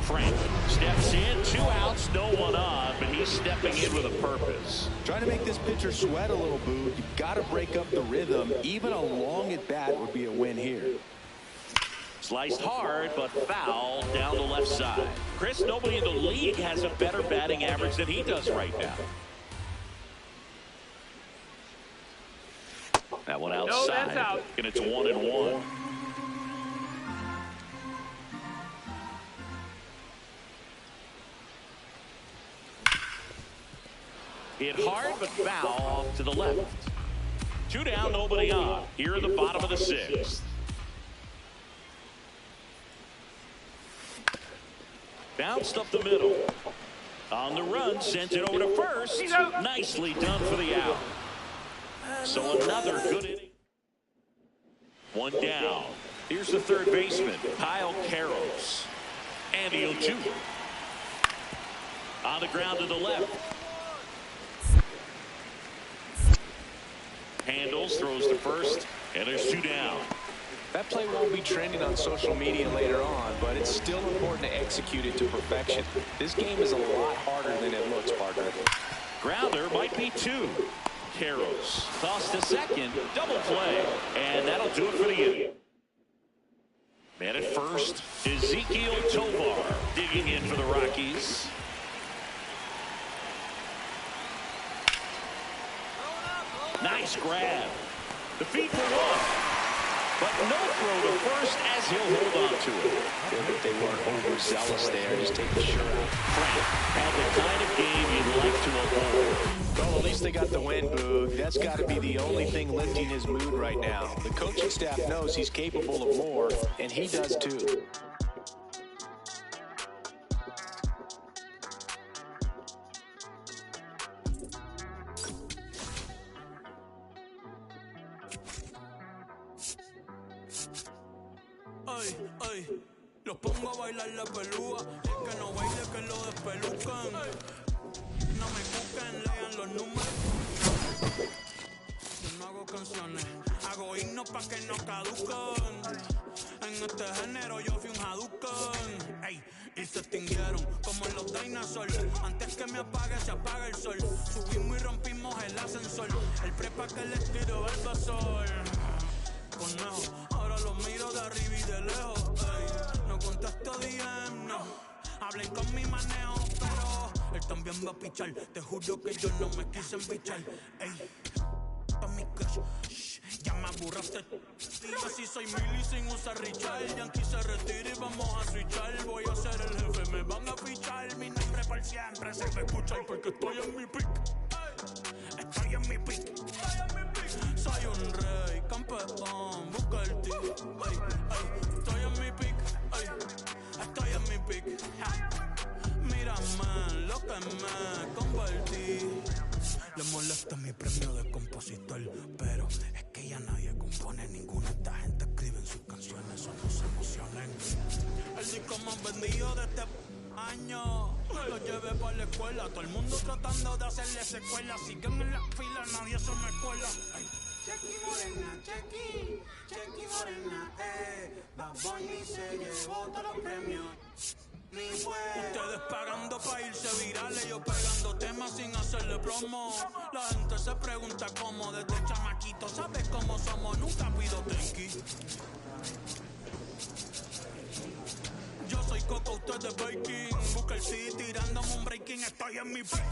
Frank steps in, 2 outs, no one on, but he's stepping in with a purpose. Trying to make this pitcher sweat a little, Boog. You've got to break up the rhythm. Even a long at-bat would be a win here. Sliced hard, but foul down the left side. Chris, nobody in the league has a better batting average than he does right now. That one outside, No, that's out. and it's 1-1. Hit hard, but foul off to the left. 2 down, nobody on. Here in the bottom of the 6th. Bounced up the middle. On the run, sent it over to first. Nicely done for the out. So another good inning. 1 down. Here's the third baseman, Kyle Carroll. And the 0-2. On the ground to the left. Handles, throws to first, and there's 2 down. That play won't be trending on social media later on, but it's still important to execute it to perfection. This game is a lot harder than it looks, partner. Grounder might be 2. Carroll tossed to second, double play, and that'll do it for the inning. Man at first, Ezekiel Tovar digging in for the Rockies. Nice grab. The feed for 1. But no throw to first as he'll hold on to it. Good that they weren't overzealous there. Just take the shirt off. Frank had the kind of game you'd like to avoid. Well, at least they got the win, Boog. That's got to be the only thing lifting his mood right now. The coaching staff knows he's capable of more, and he does too. Ay, ay, los pongo a bailar la pelúa. El que no baile que lo despelucan. No me cuquen, lean los números. Yo no hago canciones, hago himnos pa' que no caducan. En este género yo fui un Hadouken. Ey, y se extinguieron como en los dinosaurs. Antes que me apague se apaga el sol. Subimos y rompimos el ascensor. El prepa que les tiro el basol. Conejo, ahora los miro de arriba y de lejos, ey. No contesto DM, no. Hablen con mi manejo, pero él también va a pichar. Te juro que yo no me quise embichar. Ey, pa' mi crush, shh, ya me aburraste. Tío, si soy Milly sin usar Richard. Yankee se retira y vamos a switchar. Voy a ser el jefe, me van a fichar. Mi nombre por siempre se va a escuchar porque estoy en mi pick. Estoy en mi pick. Soy un rey, campeón, busca el tío. Estoy en mi pick. Estoy en mi pick. Mírame lo que me convertí. Le molesta mi premio de compositor, pero es que ya nadie compone. Ninguna de esta gente escribe en sus canciones, o no se emocionen. El disco más vendido de este año lo llevé para la escuela. Todo el mundo tratando de hacerle secuela. Siguen en la fila, nadie se me cuela. Chequi morena, chequi morena, Bad Bunny se llevó todos los premios. Ustedes pagando pa' irse virales, yo pegando temas sin hacerle promo. La gente se pregunta cómo, desde chamaquito, ¿sabes cómo somos? Nunca pido tenki. Yo soy Coco, ustedes baking. Busca el CD tirándome un breaking. Estoy en mi pick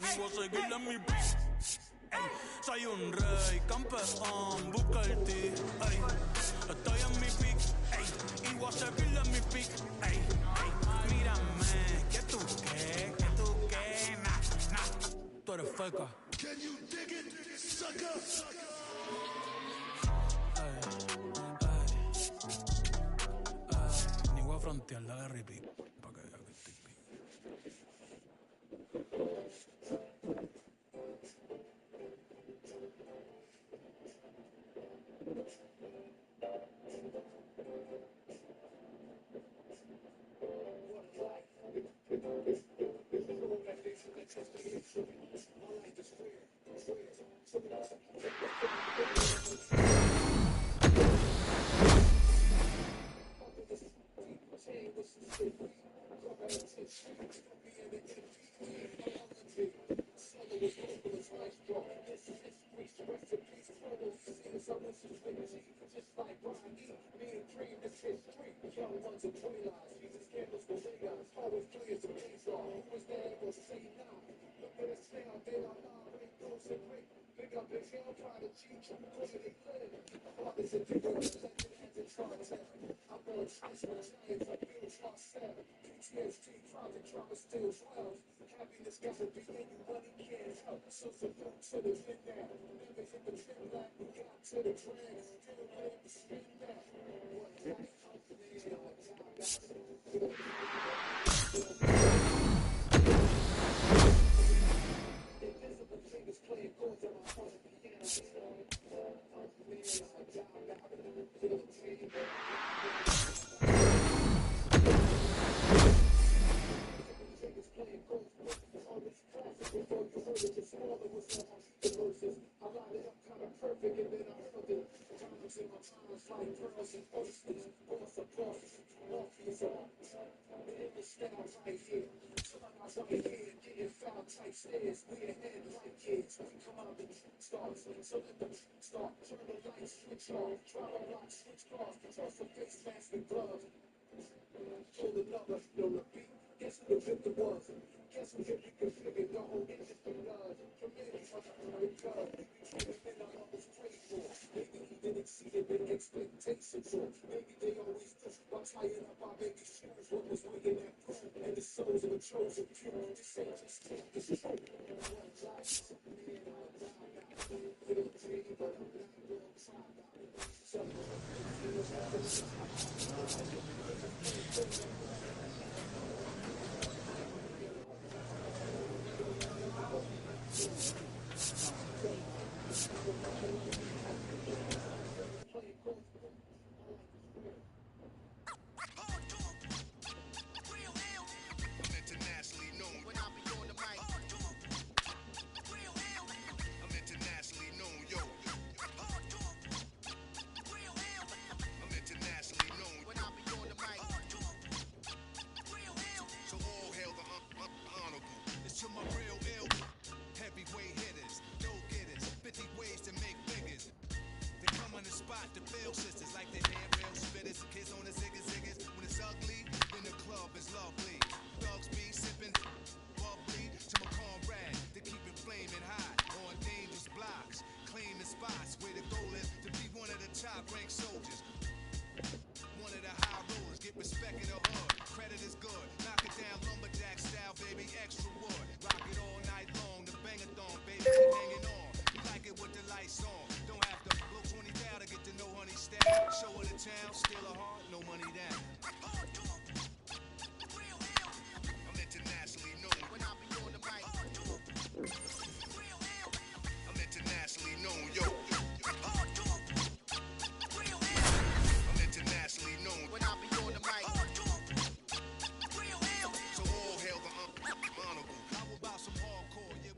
y voy a seguir en mi pick. Soy un rey, campeón, busca el ti. Estoy en mi pick y voy a seguir en mi pick. Mírame, que tú qué, tú eres feca. Can you dig it, sucker? Ni voy a frontear, dale repeat. Pa' que vea que estoy pick.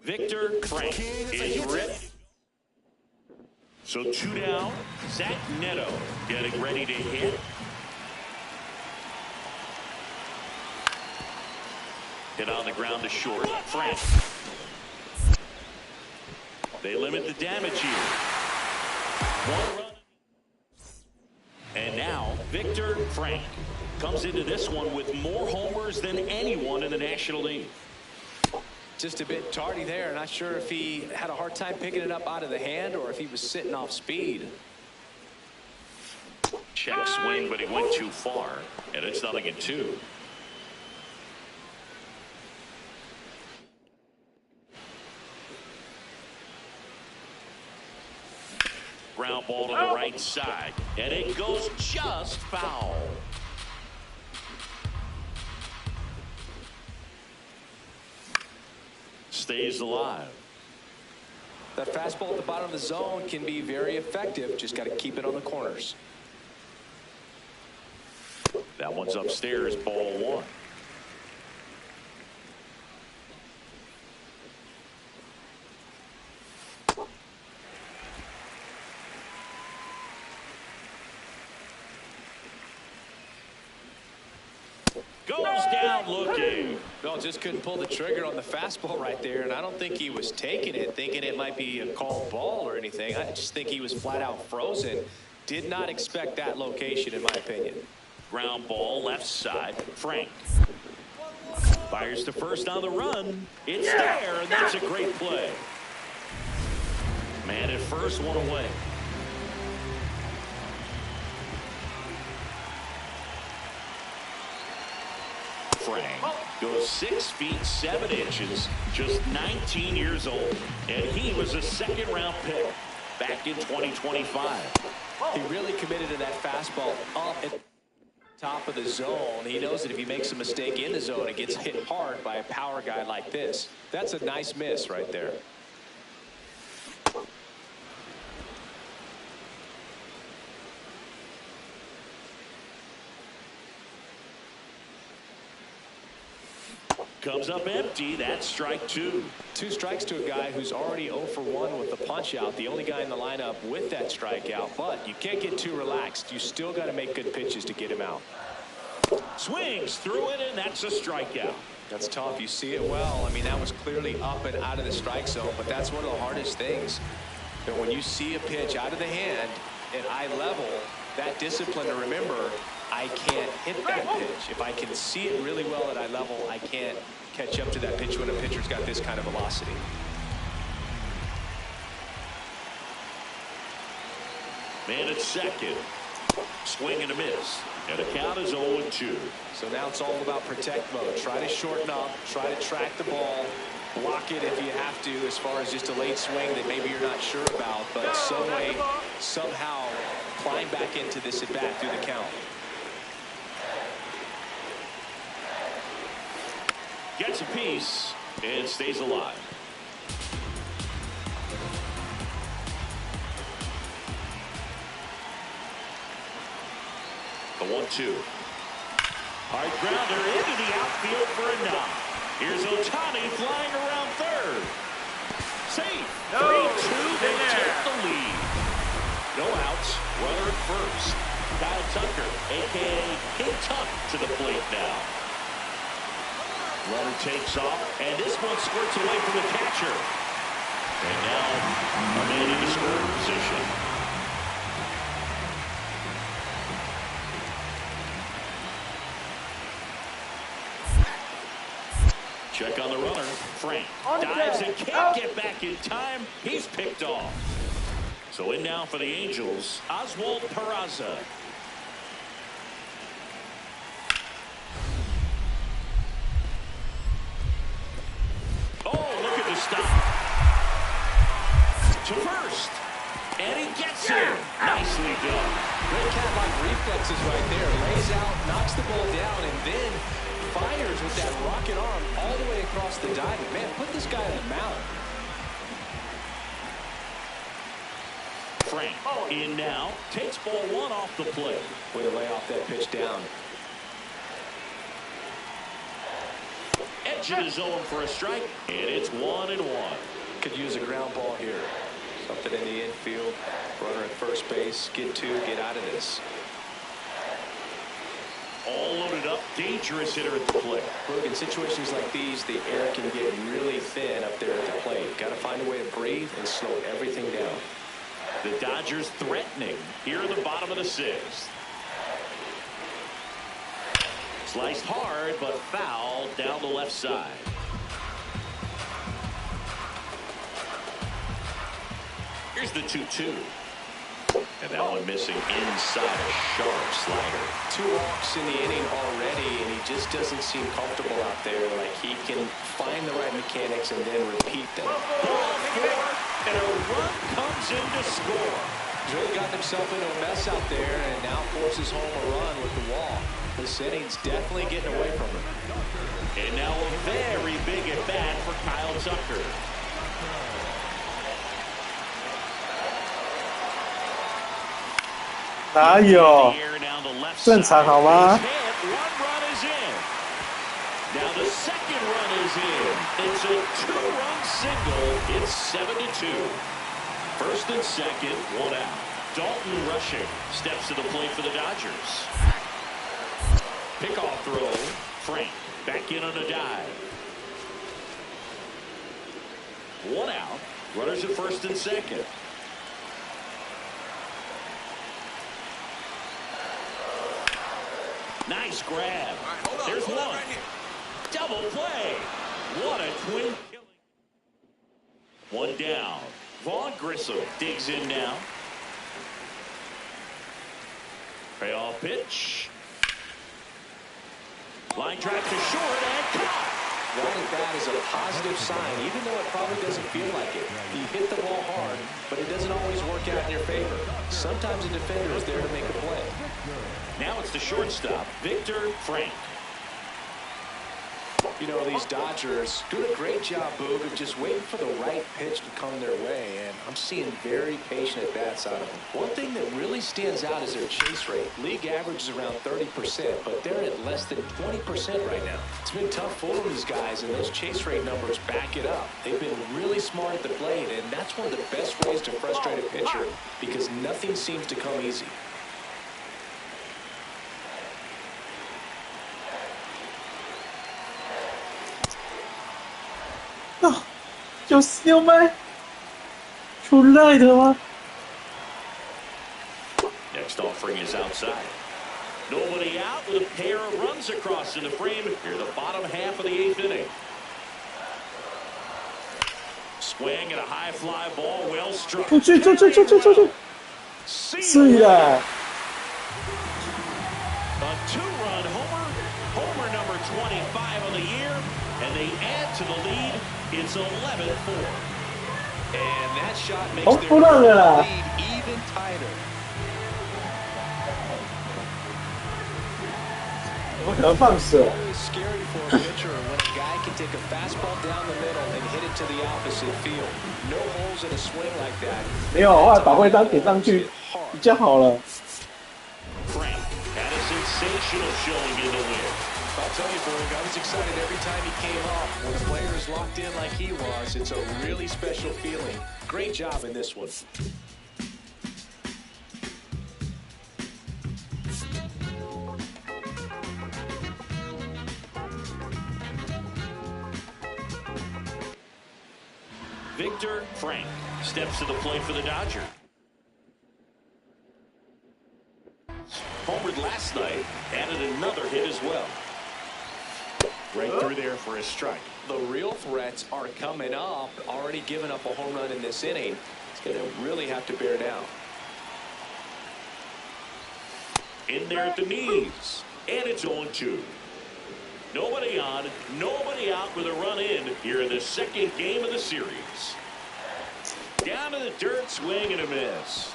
Victor Frank is ready. So 2 down. Zach Neto getting ready to hit. Hit on the ground to short. Frank. They limit the damage here. 1 run. And now Victor Frank comes into this one with more homers than anyone in the National League. Just a bit tardy there. Not sure if he had a hard time picking it up out of the hand or if he was sitting off speed. Check swing, but he went too far, and it's 0-2. Ground ball to the right side, and it goes just foul. Stays alive. That fastball at the bottom of the zone can be very effective. Just got to keep it on the corners. That one's upstairs, ball 1. Goes down looking. Well, just couldn't pull the trigger on the fastball right there, and I don't think he was taking it, thinking it might be a called ball or anything. I just think he was flat out frozen. Did not expect that location, in my opinion. Ground ball left side. Frank fires to first on the run. It's there, and that's a great play. Man at first, 1 away. Frank goes 6 feet 7 inches, just 19 years old, and he was a second-round pick back in 2025. He really committed to that fastball up at the top of the zone. He knows that if he makes a mistake in the zone, it gets hit hard by a power guy like this. That's a nice miss right there. Comes up empty. That's strike 2. 2 strikes to a guy who's already 0 for 1 with the punch out. The only guy in the lineup with that strikeout. But you can't get too relaxed. You still got to make good pitches to get him out. Swings through it, and that's a strikeout. That's tough. You see it well. I mean, that was clearly up and out of the strike zone. But that's one of the hardest things. That when you see a pitch out of the hand at eye level, that discipline to remember, I can't hit that pitch. If I can see it really well at eye level, I can't catch up to that pitch when a pitcher's got this kind of velocity. Man at second. Swing and a miss. And the count is 0-2. So now it's all about protect mode. Try to shorten up. Try to track the ball. Block it if you have to, as far as just a late swing that maybe you're not sure about. But some way, somehow, climb back into this at bat through the count. Gets a piece and stays alive. The 1-2. Hard grounder into the outfield for a knock. Here's Ohtani flying around third. Safe. 3-2. They take the lead. No outs. Runner at first. Kyle Tucker, a.k.a. King Tuck, to the plate now. Runner takes off, and this one squirts away from the catcher. And now a man in the scoring position. Check on the runner. Frank dives and can't get back in time. He's picked off. So in now for the Angels, Oswald Peraza. Stop. To first. And he gets it. Nicely done. Great cat-like reflexes right there. Lays out, knocks the ball down, and then fires with that rocket arm all the way across the diamond. Man, put this guy in the mound. Frank in now. Takes ball 1 off the plate. Way to lay off that pitch down. And edge of the zone for a strike, and it's 1-1. Could use a ground ball here. Something in the infield. Runner at first base. Get two. Get out of this. All loaded up. Dangerous hitter at the plate. Look, in situations like these, the air can get really thin up there at the plate. Got to find a way to breathe and slow everything down. The Dodgers threatening here in the bottom of the sixth. Sliced hard, but foul down the left side. Here's the 2-2. And that one missing inside a sharp slider. 2 walks in the inning already, and he just doesn't seem comfortable out there. Like he can find the right mechanics and then repeat them. Ball 4, and a run comes in to score. He's really gotten himself into a mess out there and now forces home a run with the wall. This inning's definitely getting away from him. And now a very big at bat for Kyle Tucker.哪有？正常好吗？ Now the second run is in. It's a 2-run single. It's 7-2. First and second, 1 out. Dalton rushing. Steps to the plate for the Dodgers. Pickoff throw. Frank back in on a dive. 1 out. Runners at first and second. Nice grab. Right, There's one. Right here. Double play. What a twin killing. 1 down. Vaughn Grissom digs in now. Payoff pitch. Line drive to short and caught. Running bat is a positive sign, even though it probably doesn't feel like it. You hit the ball hard, but it doesn't always work out in your favor. Sometimes a defender is there to make a play. Now it's the shortstop, Victor Frank. You know, these Dodgers do a great job, Boog, of just waiting for the right pitch to come their way, and I'm seeing very patient at-bats out of them. One thing that really stands out is their chase rate. League average is around 30%, but they're at less than 20% right now. It's been tough fooling these guys, and those chase rate numbers back it up. They've been really smart at the plate, and that's one of the best ways to frustrate a pitcher because nothing seems to come easy. Oh, 96迈，出来的吗？ Next offering is outside. Nobody out with a pair of runs across in the frame here, the bottom half of the 8th inning. Swing and a high fly ball, well struck. 出去！是的。 A 2-run homer number 25 on the year, and they add to the lead. It's 11-4. And that shot makes Oh, their lead even tighter. 怎么可能放手？ Really scary for a pitcher when a guy can take a fastball down the middle and hit it to the opposite field. No holes in a swing like that. 没有，后来把徽章点上去比较好了。 Frank had a sensational showing in the win. I'll tell you, Boog, I was excited every time he came off. When a player is locked in like he was, it's a really special feeling. Great job in this one. Victor Frank steps to the plate for the Dodgers. Homered last night, added another hit as well. Right through there for a strike. The real threats are coming up. Already giving up a home run in this inning. It's going to really have to bear down. In there at the knees. And it's 0-2. Nobody on, nobody out with a run in here in the second game of the series. Down to the dirt, swing and a miss.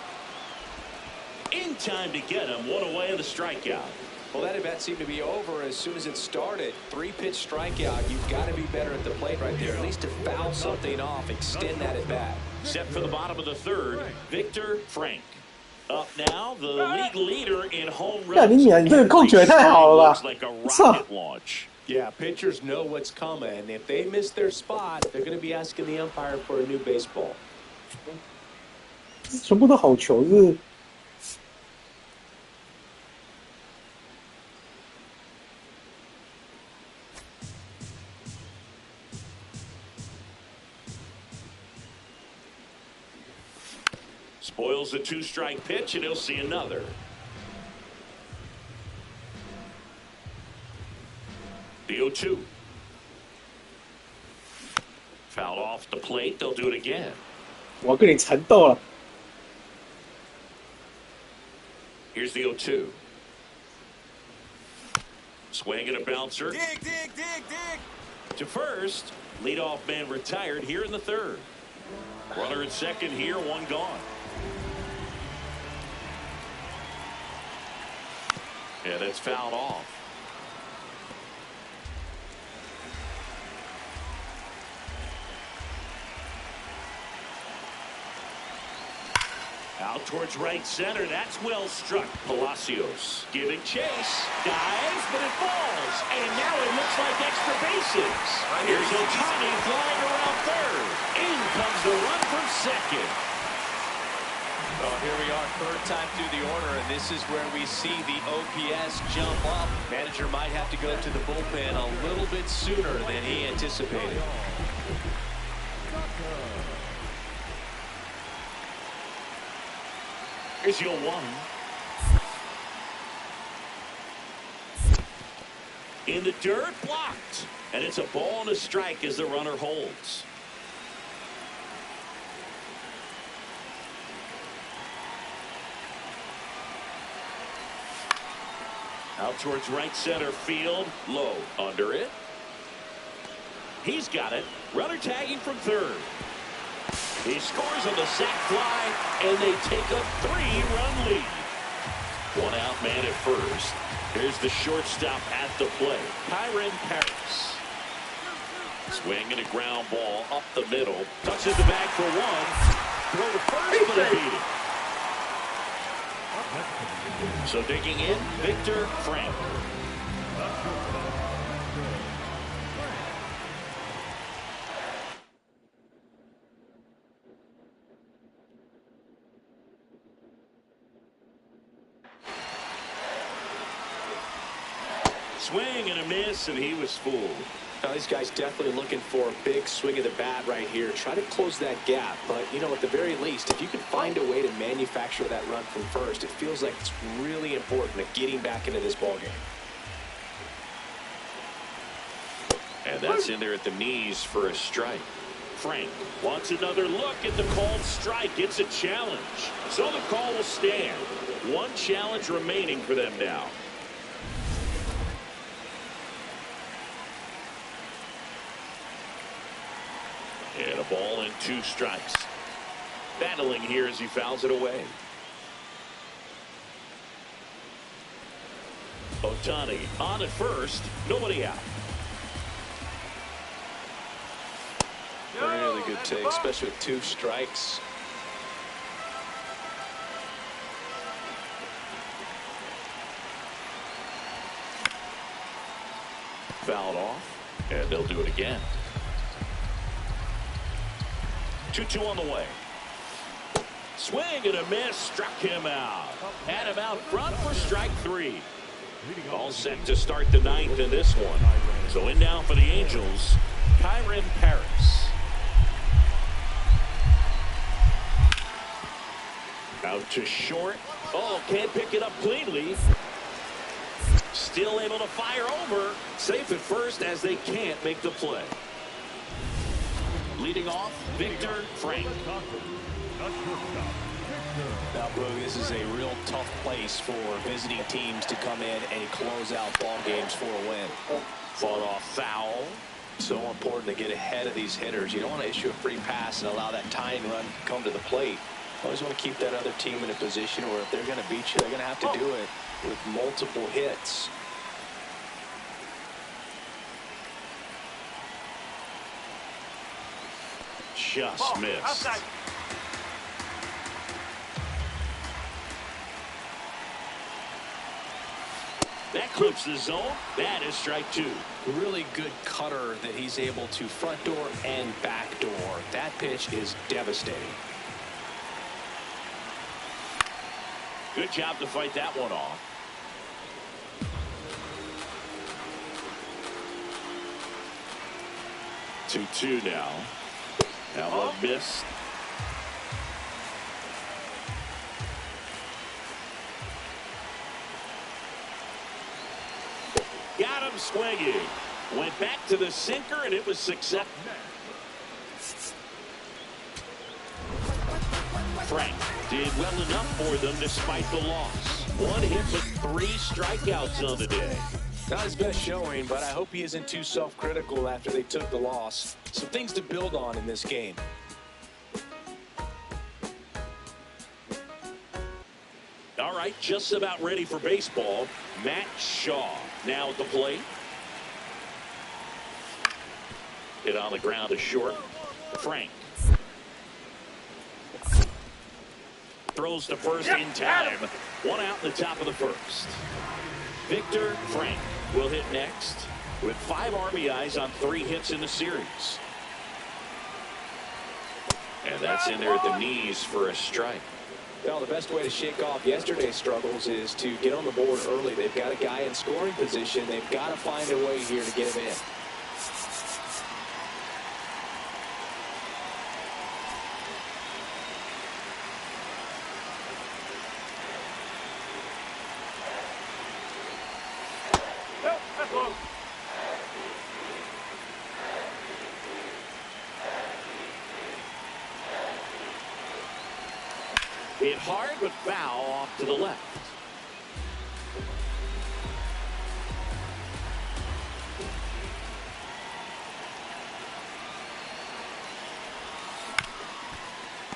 In time to get him, 1 away in the strikeout. Well, that at-bat seemed to be over as soon as it started. 3-pitch strikeout. You've got to be better at the plate right there. At least to foul something off, extend that at-bat. Set for the bottom of the 3rd, Victor Frank. Up now, the league leader in home runs. 干你娘！你这个控球也太好了吧！ Like a 操！ rocket launch. Yeah, pitchers know what's coming. If they miss their spot, they're going to be asking the umpire for a new baseball. 全部都好球是。Spoils the 2-strike pitch, and he'll see another. The 0-2. Fouled off the plate. They'll do it again. 我跟你缠斗了。Here's the 0-2. Swing and a bouncer. Dig, dig, dig, dig. To first. Leadoff man retired here in the third. Runner at second here, one gone. Yeah, that's fouled off. Out towards right center. That's well struck. Palacios giving chase. Dives, but it falls. And now it looks like extra bases. Here's Ohtani flying around third. In comes the run from second. Well, here we are, third time through the order, and this is where we see the OPS jump up. Manager might have to go to the bullpen a little bit sooner than he anticipated. Here's your 1. In the dirt, blocked. And it's a ball and a strike as the runner holds. Out towards right center field. Low. Under it. He's got it. Runner tagging from third. He scores on the sac fly, and they take a 3-run lead. One out man at first. Here's the shortstop at the plate. Kyren Paris. Swing and a ground ball up the middle. Touches the bag for one. Throw to first, but a beat it. So digging in, Victor Frank. Swing and a miss, and he was fooled. Now, these guys definitely looking for a big swing of the bat right here. Try to close that gap. But, you know, at the very least, if you can find a way to manufacture that run from first, it feels like it's really important at getting back into this ballgame. And that's in there at the knees for a strike. Frank wants another look at the called strike. It's a challenge. So the call will stand. One challenge remaining for them now. And a ball and 2 strikes. Battling here as he fouls it away. Ohtani on at first. Nobody out. Really good take, especially with 2 strikes. Fouled off. And they'll do it again. 2-2 on the way. Swing and a miss. Struck him out. Had him out front for strike 3. All set to start the 9th in this one. So in now for the Angels, Kyren Paris. Out to short. Oh, can't pick it up cleanly. Still able to fire over. Safe at first as they can't make the play. Leading off, Victor Frank. Now, Bro, this is a real tough place for visiting teams to come in and close out ball games for a win. Fought off foul. So important to get ahead of these hitters. You don't want to issue a free pass and allow that tying run to come to the plate. You always want to keep that other team in a position where if they're going to beat you, they're going to have to do it with multiple hits. Just missed. Outside. That That clips the zone. That is strike two. Really good cutter that he's able to front door and back door. That pitch is devastating. Good job to fight that one off. 2-2 now. That one missed. Got him swinging. Went back to the sinker, and it was successful. Frank did well enough for them despite the loss. One hit with 3 strikeouts on the day. Not his best showing, but I hope he isn't too self-critical after they took the loss. Some things to build on in this game. All right, just about ready for baseball. Matt Shaw now at the plate. Hit on the ground to short. Frank throws to first in time. One out in the top of the first. Victor Frank will hit next with 5 RBIs on 3 hits in the series. And that's in there at the knees for a strike. Well, the best way to shake off yesterday's struggles is to get on the board early. They've got a guy in scoring position. They've got to find a way here to get him in. Hit hard but foul off to the left.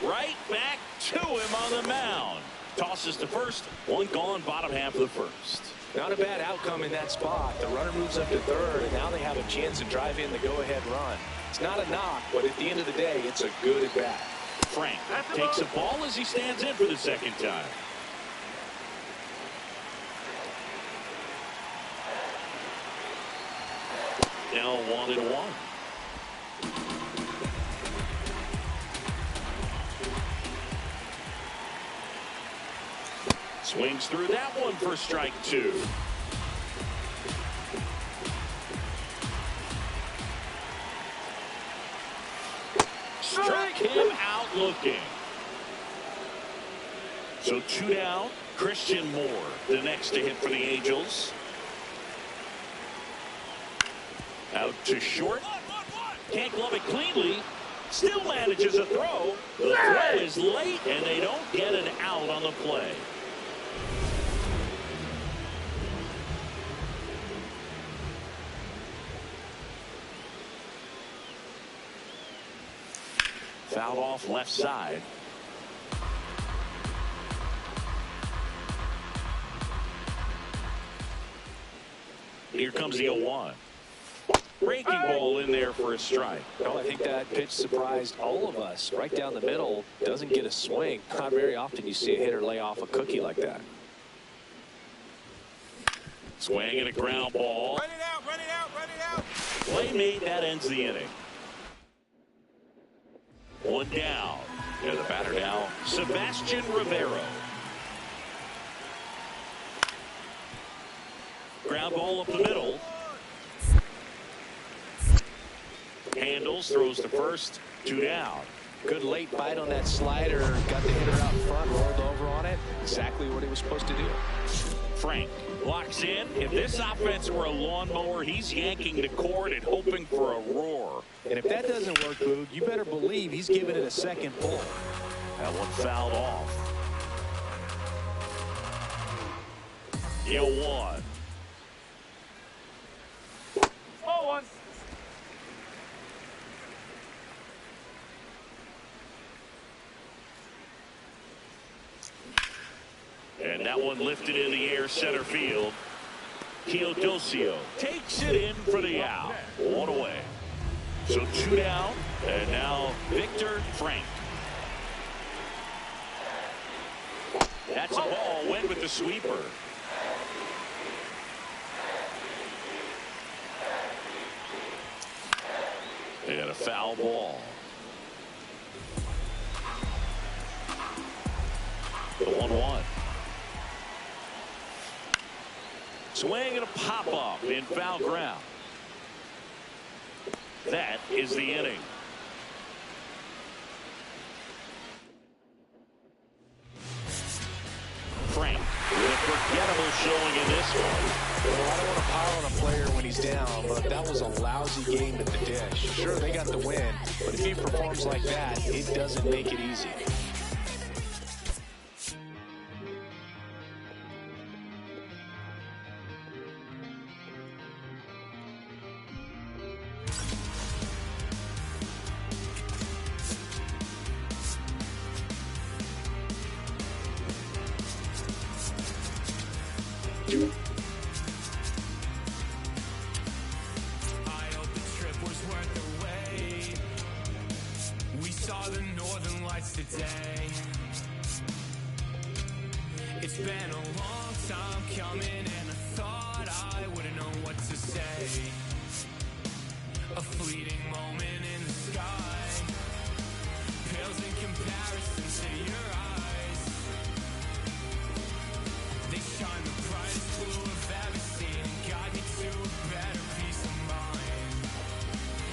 Right back to him on the mound. Tosses to first. One gone, bottom half of the first. Not a bad outcome in that spot. The runner moves up to third, and now they have a chance to drive in the go-ahead run. It's not a knock, but at the end of the day, it's a good at-bat. Frank takes a ball as he stands in for the second time. Now 1-1. Swings through that one for strike 2. Struck him out looking. So 2 down. Christian Moore, the next to hit for the Angels. Out to short. Can't glove it cleanly. Still manages a throw. The throw is late, and they don't get an out on the play. Fouled off left side. Here comes the 0-1. Breaking ball in there for a strike. Well, I think that pitch surprised all of us. Right down the middle, doesn't get a swing. Not very often you see a hitter lay off a cookie like that. Swing and a ground ball. Run it out, run it out, run it out. Play made, that ends the inning. 1 down. And the batter now, Sebastian Rivero. Ground ball up the middle. Handles, throws to first, 2 down. Good late bite on that slider. Got the hitter out front, rolled over on it. Exactly what he was supposed to do. Frank locks in. If this offense were a lawnmower, he's yanking the cord and hoping for a roar. And if that doesn't work, Boog, you better believe he's giving it a second pull. That one fouled off. The 0-1. 0-1. And that one lifted in the air center field. Teodosio takes it in for the out. 1 away. So 2 down. And now Victor Frank. That's a ball. Went with the sweeper. And a foul ball. The 1-1. Swing and a pop-off in foul ground. That is the inning. Frank with a forgettable showing in this one. Well, I don't want to pile on a player when he's down, but that was a lousy game at the dish. Sure, they got the win, but if he performs like that, it doesn't make it easy. I hope the trip was worth the wait. We saw the northern lights today. It's been a long time coming, and I thought I wouldn't know what to say. A fleeting moment in the sky pales in comparison to your eyes. They shine the brightest blue I've ever seen and guide me to a better peace of mind.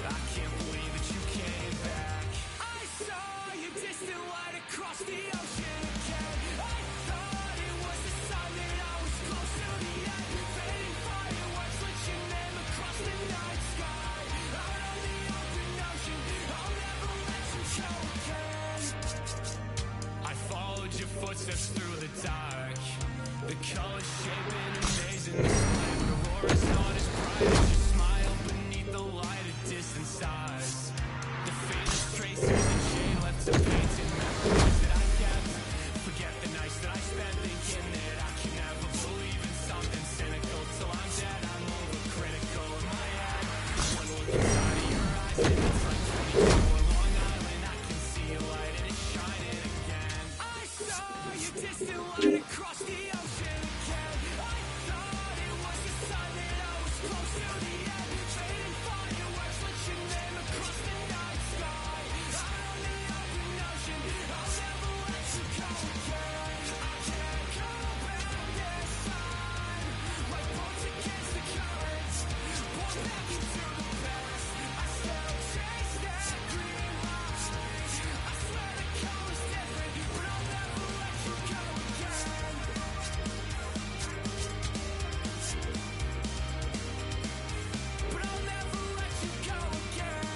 I can't believe that you came back. I saw your distant light across the ocean again. I thought it was the sign that I was close to the end. Fading fireworks lit your name across the night sky. Out on the open ocean, I'll never let you go again. I followed your footsteps through the dark. The colors shaping amazing the sky. The aurora's not as bright as your smile beneath the light of distant stars. The faintest traces of chain left to painted memories that I kept. Forget the nights that I spent thinking that I can never believe in something cynical. Till I'm dead, I'm overcritical in my head. One look inside of your eyes and it's like 24 Long Island. I can see a light and it's shining again. I saw your distant light across the ocean again. I thought it was the sign that I was close to the end. Fading fireworks lit your name across the night sky. Out on the open ocean, I'll never let you go again. I can't go back this time. Like boats against the currents, pulled back into the past. I still chase that green light. I swear the color's different, but I'll never let you go again. But I'll never let you go again. But I'll never let you go again.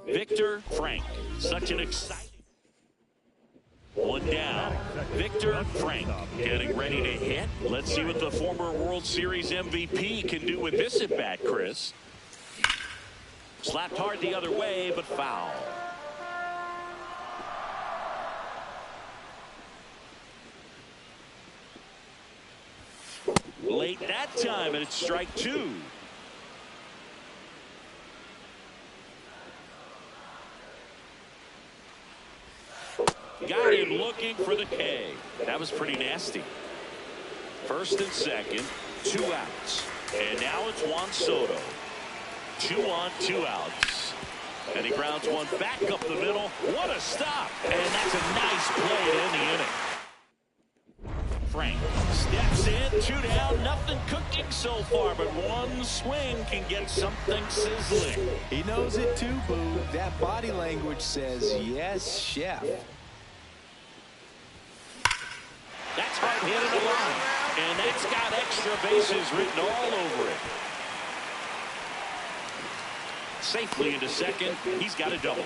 Victor Frank, such an exciting one down. Victor Frank getting ready to hit. Let's see what the former World Series MVP can do with this at bat, Chris. Slapped hard the other way, but foul. Late that time, and it's strike two. Got him looking for the K. That was pretty nasty. First and second, 2 outs. And now it's Juan Soto. 2 on, 2 outs. And he grounds one back up the middle. What a stop. And that's a nice play to end the inning. Frank steps in, 2 down, nothing cooking so far, but one swing can get something sizzling. He knows it too, Boo. That body language says, yes, chef. That's hard hit in the line, and that's got extra bases written all over it. Safely into second, he's got a double.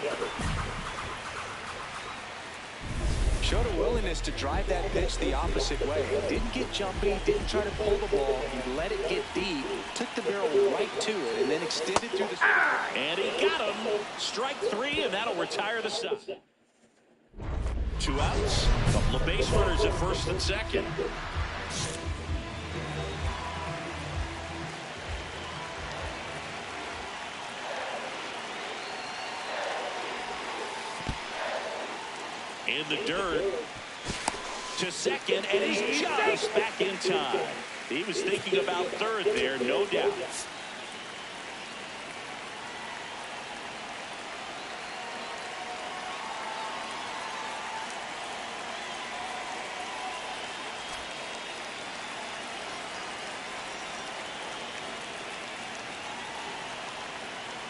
Showed a willingness to drive that pitch the opposite way. Didn't get jumpy, didn't try to pull the ball. He let it get deep, took the barrel right to it, and then extended through the... And he got him. Strike 3, and that'll retire the side. 2 outs. Couple of base runners at first and second. In the dirt to second, and he's just back in time. He was thinking about third there, no doubt.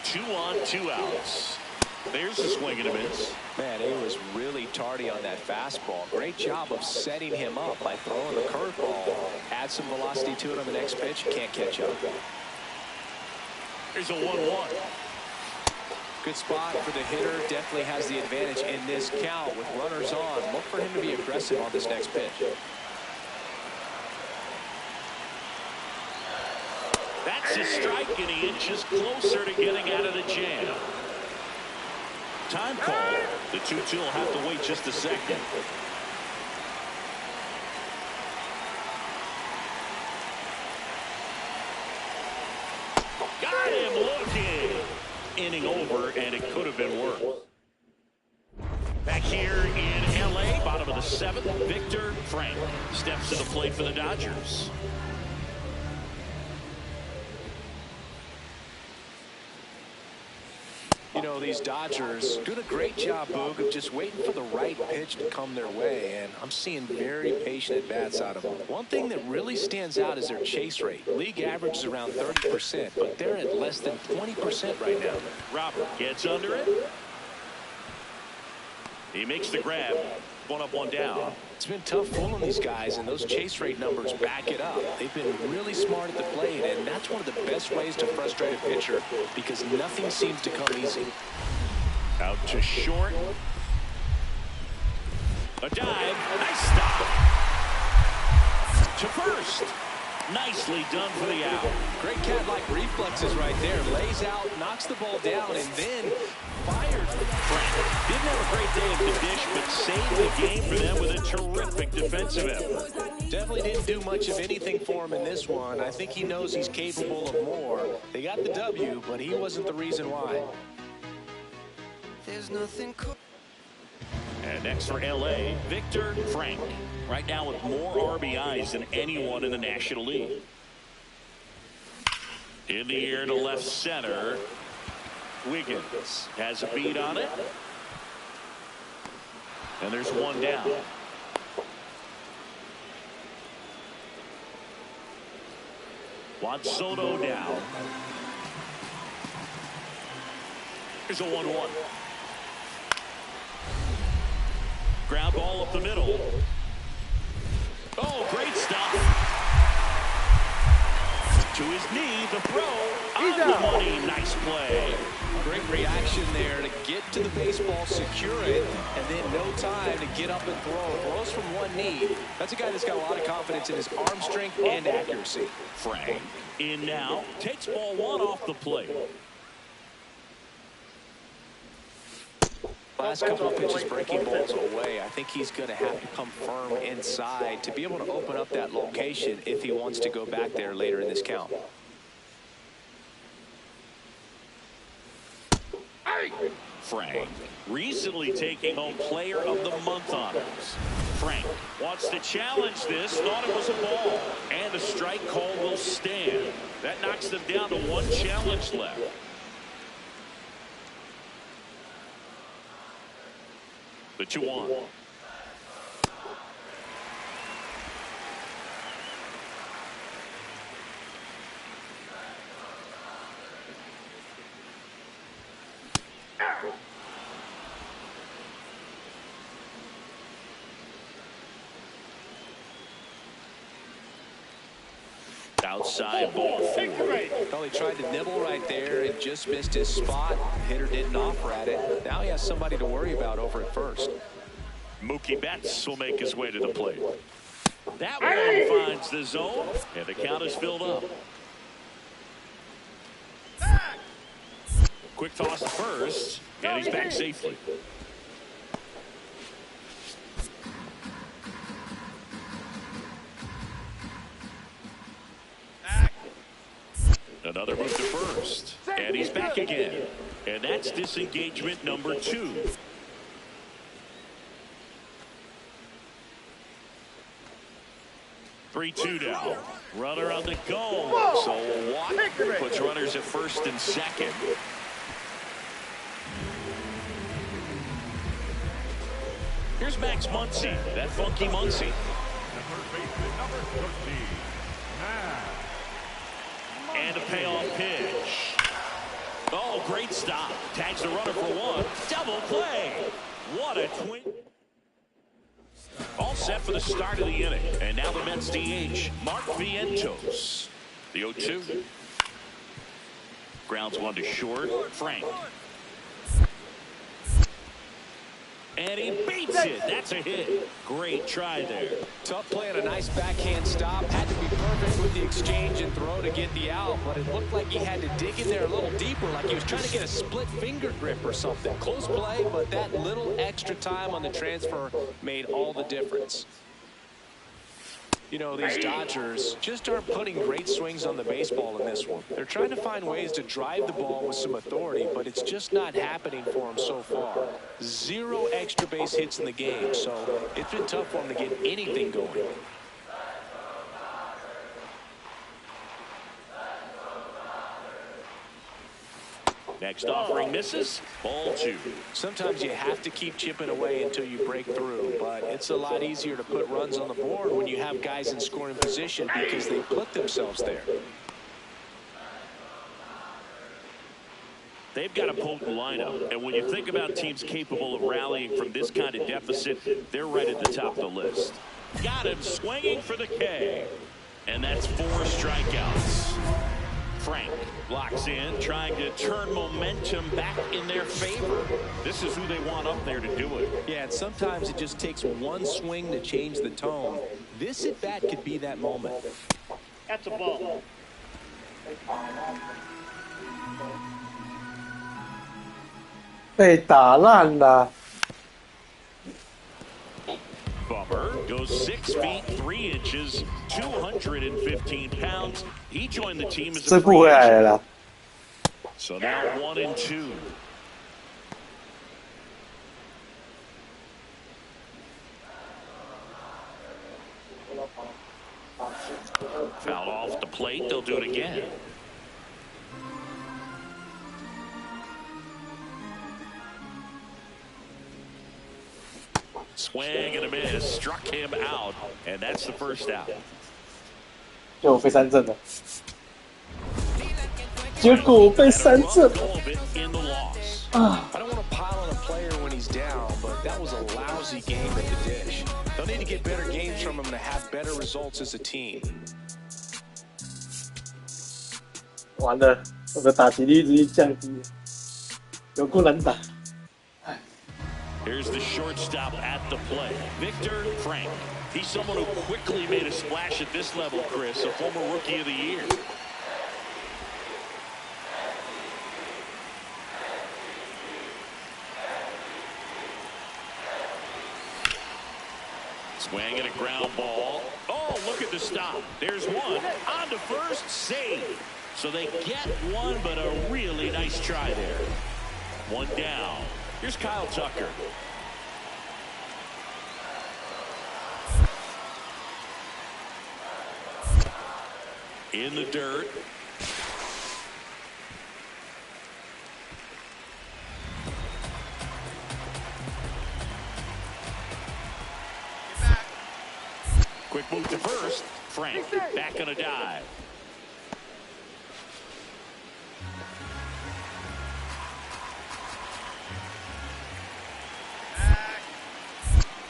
Two on, 2 outs. There's a swing and a miss. Man, he was really tardy on that fastball. Great job of setting him up by throwing the curveball. Add some velocity to it on the next pitch. Can't catch up. Here's a 1-1. Good spot for the hitter. Definitely has the advantage in this count with runners on. Look for him to be aggressive on this next pitch. That's a strike, and he inches closer to getting out of the jam. Time call. The 2-2 will have to wait just a second. Got him looking. Inning over, and it could have been worse. Back here in L.A., bottom of the 7th, Victor Frank steps to the plate for the Dodgers. You know, these Dodgers doing a great job, Boog, of just waiting for the right pitch to come their way, and I'm seeing very patient at-bats out of them. One thing that really stands out is their chase rate. League average is around 30%, but they're at less than 20% right now. Robert gets under it. He makes the grab. 1 up, 1 down. It's been tough fooling these guys, and those chase rate numbers back it up. They've been really smart at the plate, and that's one of the best ways to frustrate a pitcher because nothing seems to come easy. Out to short. A dive. Nice stop. To first. Nicely done for the out. Great cat-like reflexes right there. Lays out, knocks the ball down, and then fires. Frank didn't have a great day at the dish, but saved the game for them with a terrific defensive effort. Definitely didn't do much of anything for him in this one. I think he knows he's capable of more. They got the W, but he wasn't the reason why. There's nothing cool. And next for L.A., Victor Frank. Right now with more RBIs than anyone in the National League. In the air to left center. Wiggins has a beat on it. And there's 1 down. Juan Soto down. Here's a 1-1. Ground ball up the middle. Oh, great stop. To his knee, the throw. On the money. Nice play. Great reaction there to get to the baseball, secure it, and then no time to get up and throw. Throws from one knee. That's a guy that's got a lot of confidence in his arm strength and accuracy. Frank in now. Takes ball 1 off the plate. Last couple of pitches breaking balls away. I think he's going to have to come firm inside to be able to open up that location if he wants to go back there later in this count. Frank recently taking home Player of the Month honors. Frank wants to challenge this, thought it was a ball, and a strike call will stand. That knocks them down to 1 challenge left. The 2-1. Outside ball 4. Well, he tried to nibble right there and just missed his spot. The hitter didn't offer at it. Now he has somebody to worry about over at first. Mookie Betts will make his way to the plate. That one finds the zone, and the count is filled up. Quick toss to first, and he's back safely. Another move to first, and he's back again. And that's disengagement number 2. Three-two now. Runner on the go. So a walk puts runners at first and second. Here's Max Muncy, that funky Muncy. Number 13, Max. And a payoff pitch. Oh, great stop. Tags the runner for 1. Double play. What a twin. All set for the start of the inning. And now the Mets DH, Mark Vientos. The 0-2. Grounds 1 to short. Frank. And he beats it. That's a hit. Great try there. Tough play and a nice backhand stop. Had to be perfect with the exchange and throw to get the out, but it looked like he had to dig in there a little deeper, like he was trying to get a split finger grip or something. Close play, but that little extra time on the transfer made all the difference. You know, these Dodgers just aren't putting great swings on the baseball in this one. They're trying to find ways to drive the ball with some authority, but it's just not happening for them so far. 0 extra base hits in the game, so it's been tough for them to get anything going. Next offering misses. Ball 2. Sometimes you have to keep chipping away until you break through, but it's a lot easier to put runs on the board when you have guys in scoring position because they put themselves there. They've got a potent lineup, and when you think about teams capable of rallying from this kind of deficit, they're right at the top of the list. Got him swinging for the K, and that's 4 strikeouts. Frank locks in, trying to turn momentum back in their favor. This is who they want up there to do it. Yeah, and sometimes it just takes one swing to change the tone. This at-bat could be that moment. That's a ball.被打烂了。 Bummer goes 6 feet 3 inches, 215 pounds. He joined the team as a free agent. So now 1-2. Foul off the plate. They'll do it again. Swing and a miss, struck him out, and that's the first out. 就被三振了，结果被三振。I don't want to pile on a player when he's down, but that was a lousy game at the dish. They'll need to get better games from him to have better results as a team. 完了，我的打击率一直降低，有够难打。 Here's the shortstop at the plate, Victor Frank. He's someone who quickly made a splash at this level, Chris, a former Rookie of the Year. Swing and a ground ball. Oh, look at the stop. There's one. On to first, save. So they get one, but a really nice try there. One down. Here's Kyle Tucker. In the dirt. Quick move to first. Frank back on a dive.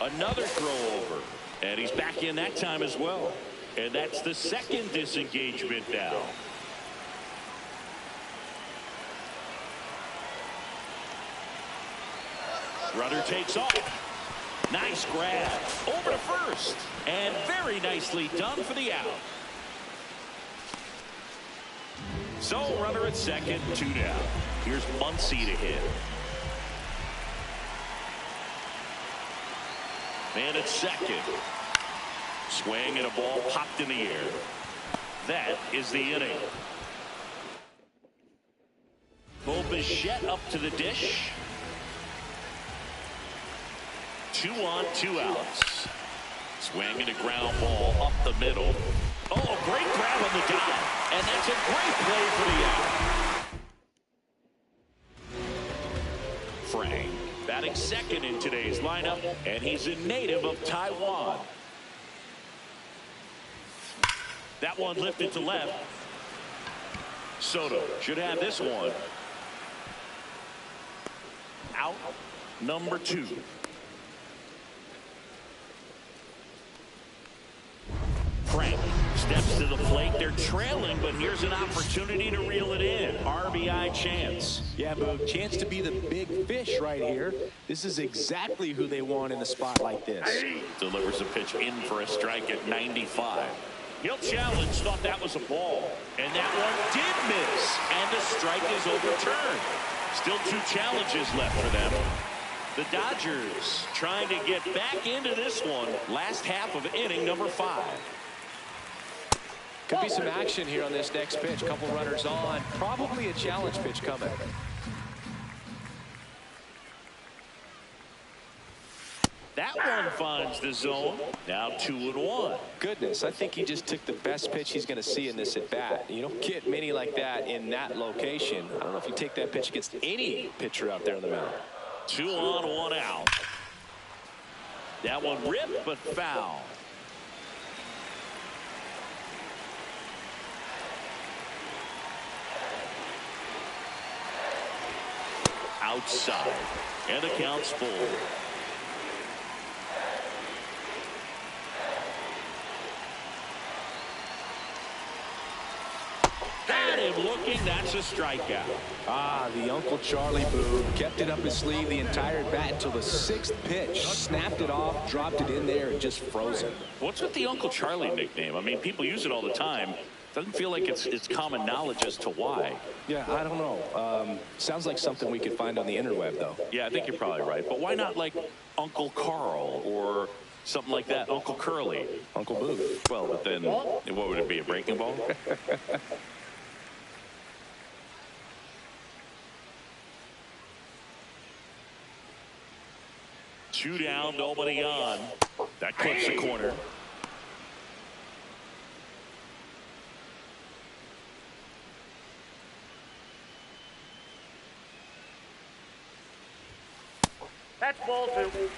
Another throw over, and he's back in that time as well. And that's the second disengagement now. Runner takes off. Nice grab. Over to first. And very nicely done for the out. So runner at second, 2 down. Here's Muncy to hit. Man at second. Swing and a ball popped in the air. That is the inning. Mlb up to the dish. 2 on, 2 outs. Swing and a ground ball up the middle. Oh, great grab on the dive. And that's a great play for the out. Frank batting second in today's lineup, and he's a native of Taiwan. That one lifted to left. Soto should have this one. Out number 2. Frank steps to the plate. They're trailing, but here's an opportunity to reel it in. RBI chance. Yeah, Boog, chance to be the big fish right here. This is exactly who they want in a spot like this. Delivers a pitch in for a strike at 95. He'll challenge, thought that was a ball. And that one did miss. And the strike is overturned. Still 2 challenges left for them. The Dodgers trying to get back into this one. Last half of inning number 5. Could be some action here on this next pitch. Couple runners on. Probably a challenge pitch coming. That one finds the zone. Now 2-1. Goodness, I think he just took the best pitch he's going to see in this at bat. You don't get many like that in that location. I don't know if you take that pitch against any pitcher out there on the mound. 2 on, 1 out. That one ripped but foul. Outside, and the count's full. Got him looking. That's a strikeout. Ah, the Uncle Charlie Boo kept it up his sleeve the entire bat until the 6th pitch. Snapped it off, dropped it in there, and just froze it. What's with the Uncle Charlie nickname? I mean, people use it all the time. Doesn't feel like it's common knowledge as to why. Yeah, I don't know. Sounds like something we could find on the interweb, though. Yeah, I think you're probably right. But why not like Uncle Carl or something like that? Uncle Curly. Uncle Boo. Well, but then what would it be, a breaking ball? Two down, nobody on. That clips the corner. That's ball 2.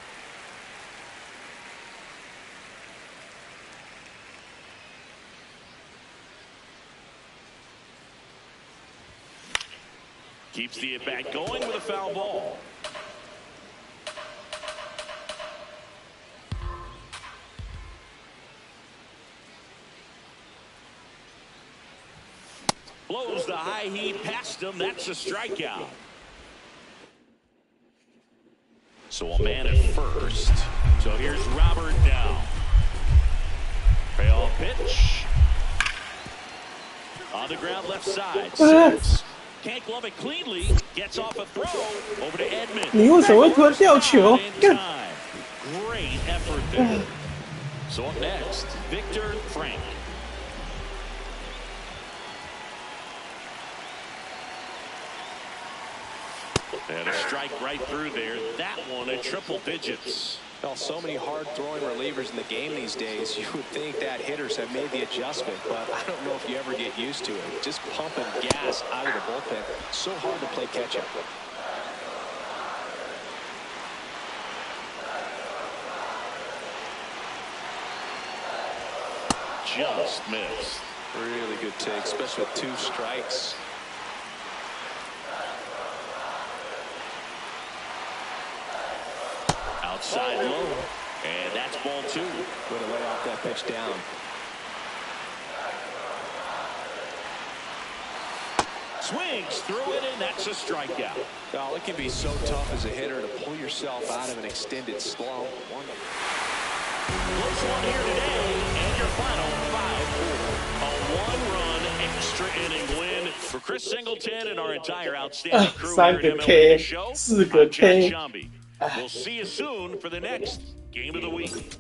Keeps the at-bat going with a foul ball. Blows the high heat past him. That's a strikeout. So a man at first. So here's Robert now. Payoff pitch. On the ground left side. 6. Can't glove it cleanly. Gets off a throw. Over to Edmund. 你为什么会突然掉球？ Great effort there. So up next, Victor Frank. And a strike right through there. That one at triple digits. Well, so many hard-throwing relievers in the game these days, you would think that hitters have made the adjustment, but I don't know if you ever get used to it. Just pumping gas out of the bullpen. So hard to play catch-up. Just missed. Really good take, especially with 2 strikes. Outside low, and that's ball 2. Way to lay off that pitch down. Swings through it, and that's a strikeout. Oh, it can be so tough as a hitter to pull yourself out of an extended slump. Close one here today, and your final 5-4. A one-run extra inning win for Chris Singleton and our entire outstanding crew here at MLB Show. I'm Jack Shambi. We'll see you soon for the next Game of the Week.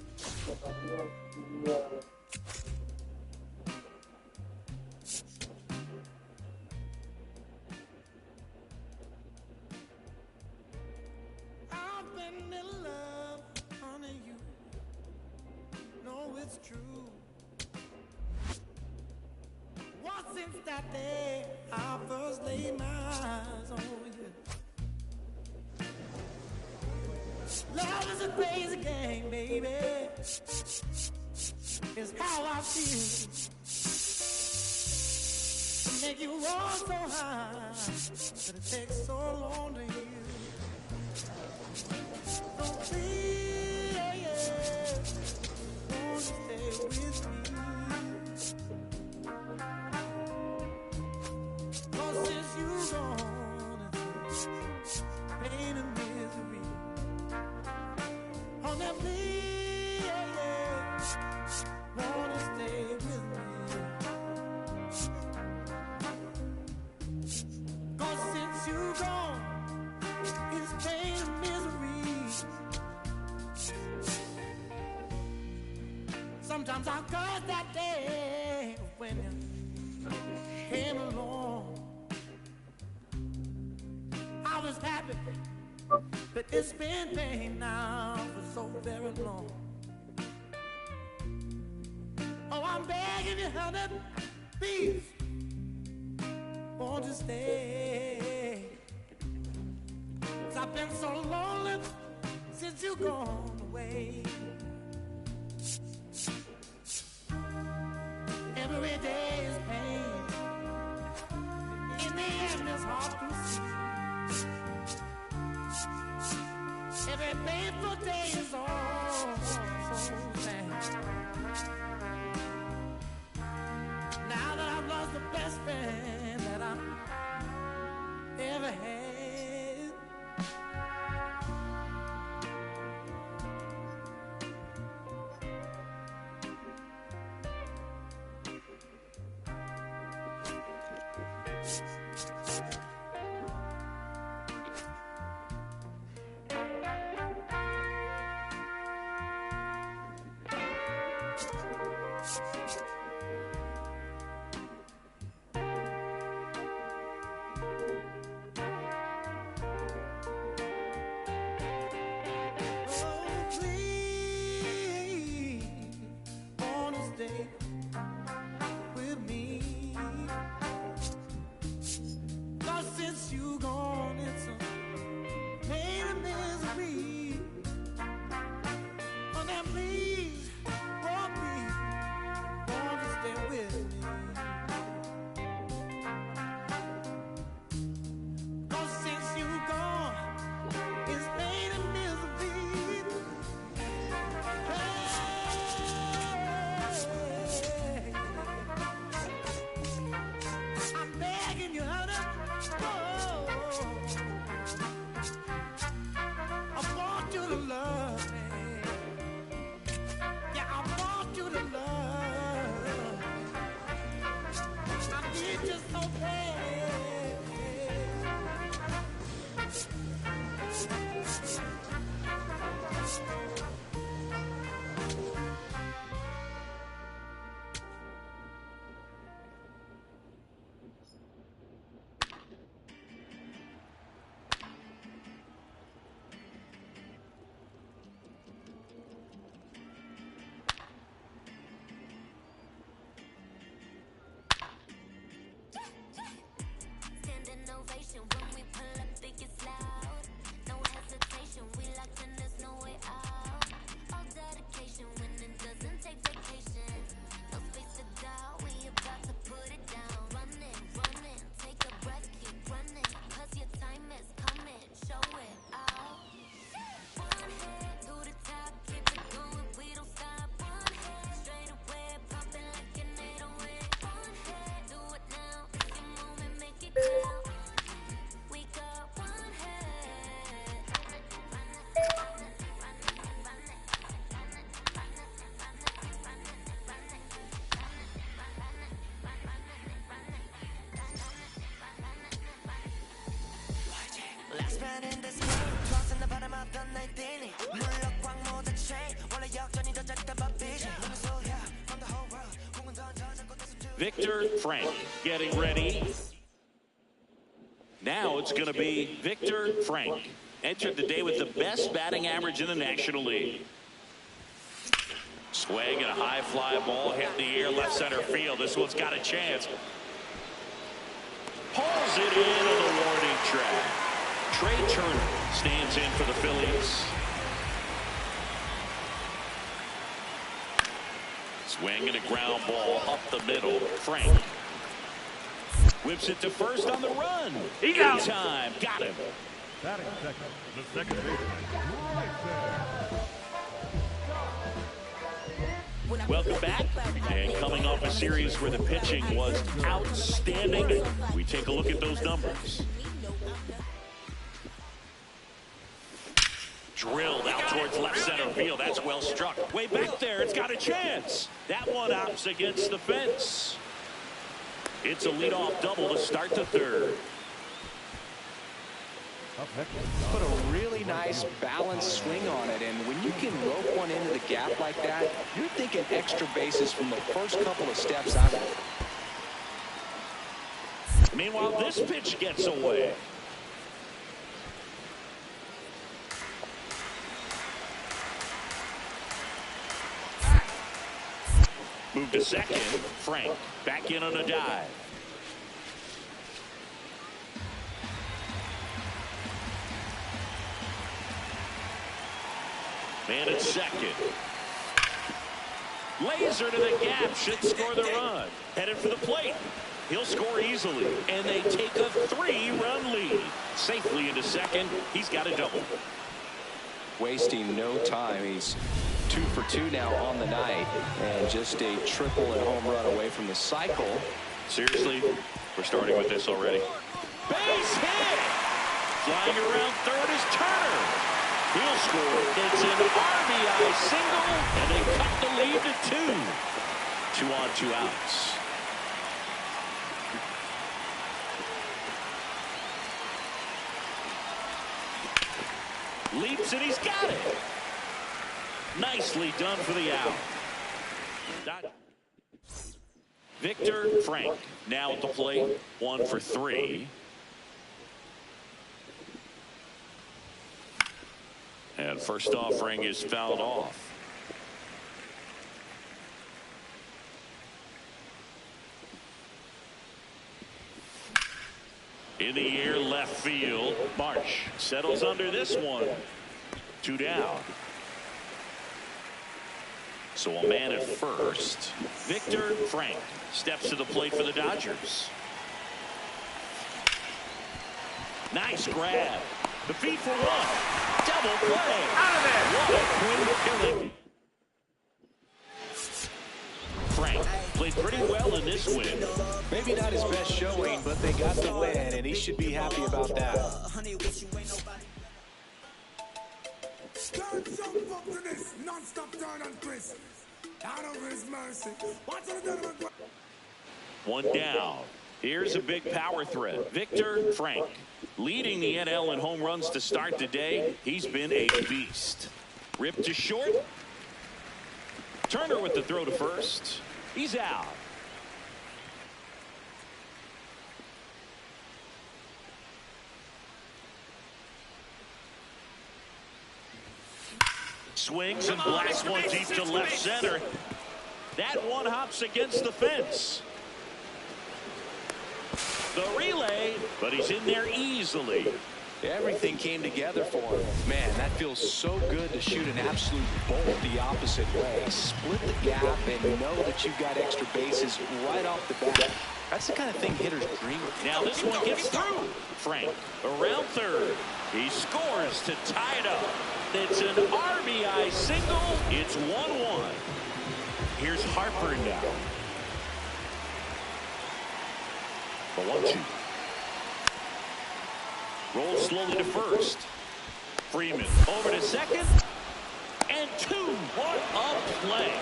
I've been in love, honey, you know it's true. What since that day I first laid my eyes on you. Love is a crazy game, baby. It's how I feel. To make you roll so high, but it takes so long to heal. So please, won't you stay with me? 'Cause since you're gone, it's pain and misery. Oh, now please, won't you stay with me? 'Cause since you're gone, it's pain and misery. Sometimes I curse that day when you came along. I was happy, but it's been pain now for so very long. Oh, I'm begging you, honey, please, won't you stay? 'Cause I've been so lonely since you've gone away. Every day is pain. In the end, it's hard to see. Every painful day is all so sad. Now that I've lost the best friend that I ever had. Victor Frank getting ready. Now it's going to be Victor Frank. Entered the day with the best batting average in the National League. Swing and a high fly ball hit in the air left center field. This one's got a chance. Pulls it in on the warning track. Trey Turner stands in for the Phillies. Swing and a ground ball up the middle. Frank whips it to first on the run. He's out. Time. Got him. Batting second, the second baseman, right there. Welcome back. And coming off a series where the pitching was outstanding, we take a look at those numbers. Drilled out towards left center field. That's well struck. Way back there. It's got a chance. That one opts against the fence. It's a leadoff double to start the third. Put a really nice balanced swing on it, and when you can rope one into the gap like that, you're thinking extra bases from the first couple of steps out of it. Meanwhile, this pitch gets away. Move to second. Frank back in on a dive. Man at second. Laser to the gap. Should score the run. Headed for the plate. He'll score easily. And they take a 3-run lead. Safely into second. He's got a double. Wasting no time. He's 2 for 2 now on the night. And just a triple and home run away from the cycle. Seriously, we're starting with this already. Base hit! Flying around third is Turner. He'll score. It's an RBI single, and they cut the lead to 2. 2 on, 2 outs. Leaps and he's got it. Nicely done for the out. Victor Frank now at the plate. 1 for 3. And first offering is fouled off. In the air left field. Marsh settles under this one. 2 down. So a man at first. Victor Frank steps to the plate for the Dodgers. Nice grab. The feed for 1. Double play. Out of there. What a twin killing. Frank played pretty well in this win. Maybe not his best showing, but they got the win, and he should be happy about that. One down. Here's a big power threat. Victor Frank leading the NL in home runs to start the day. He's been a beast. Ripped to short. Turner with the throw to first. He's out. Swings and blasts one deep to left center. That one hops against the fence. The relay, but he's in there easily. Everything came together for him. Man, that feels so good to shoot an absolute bolt the opposite way. Split the gap and know that you've got extra bases right off the bat. That's the kind of thing hitters dream of. Now this one gets through. Frank around third. He scores to tie it up. It's an RBI single. It's 1-1. Here's Harper now. The 1-2. Rolls slowly to first. Freeman over to second. And 2. What a play.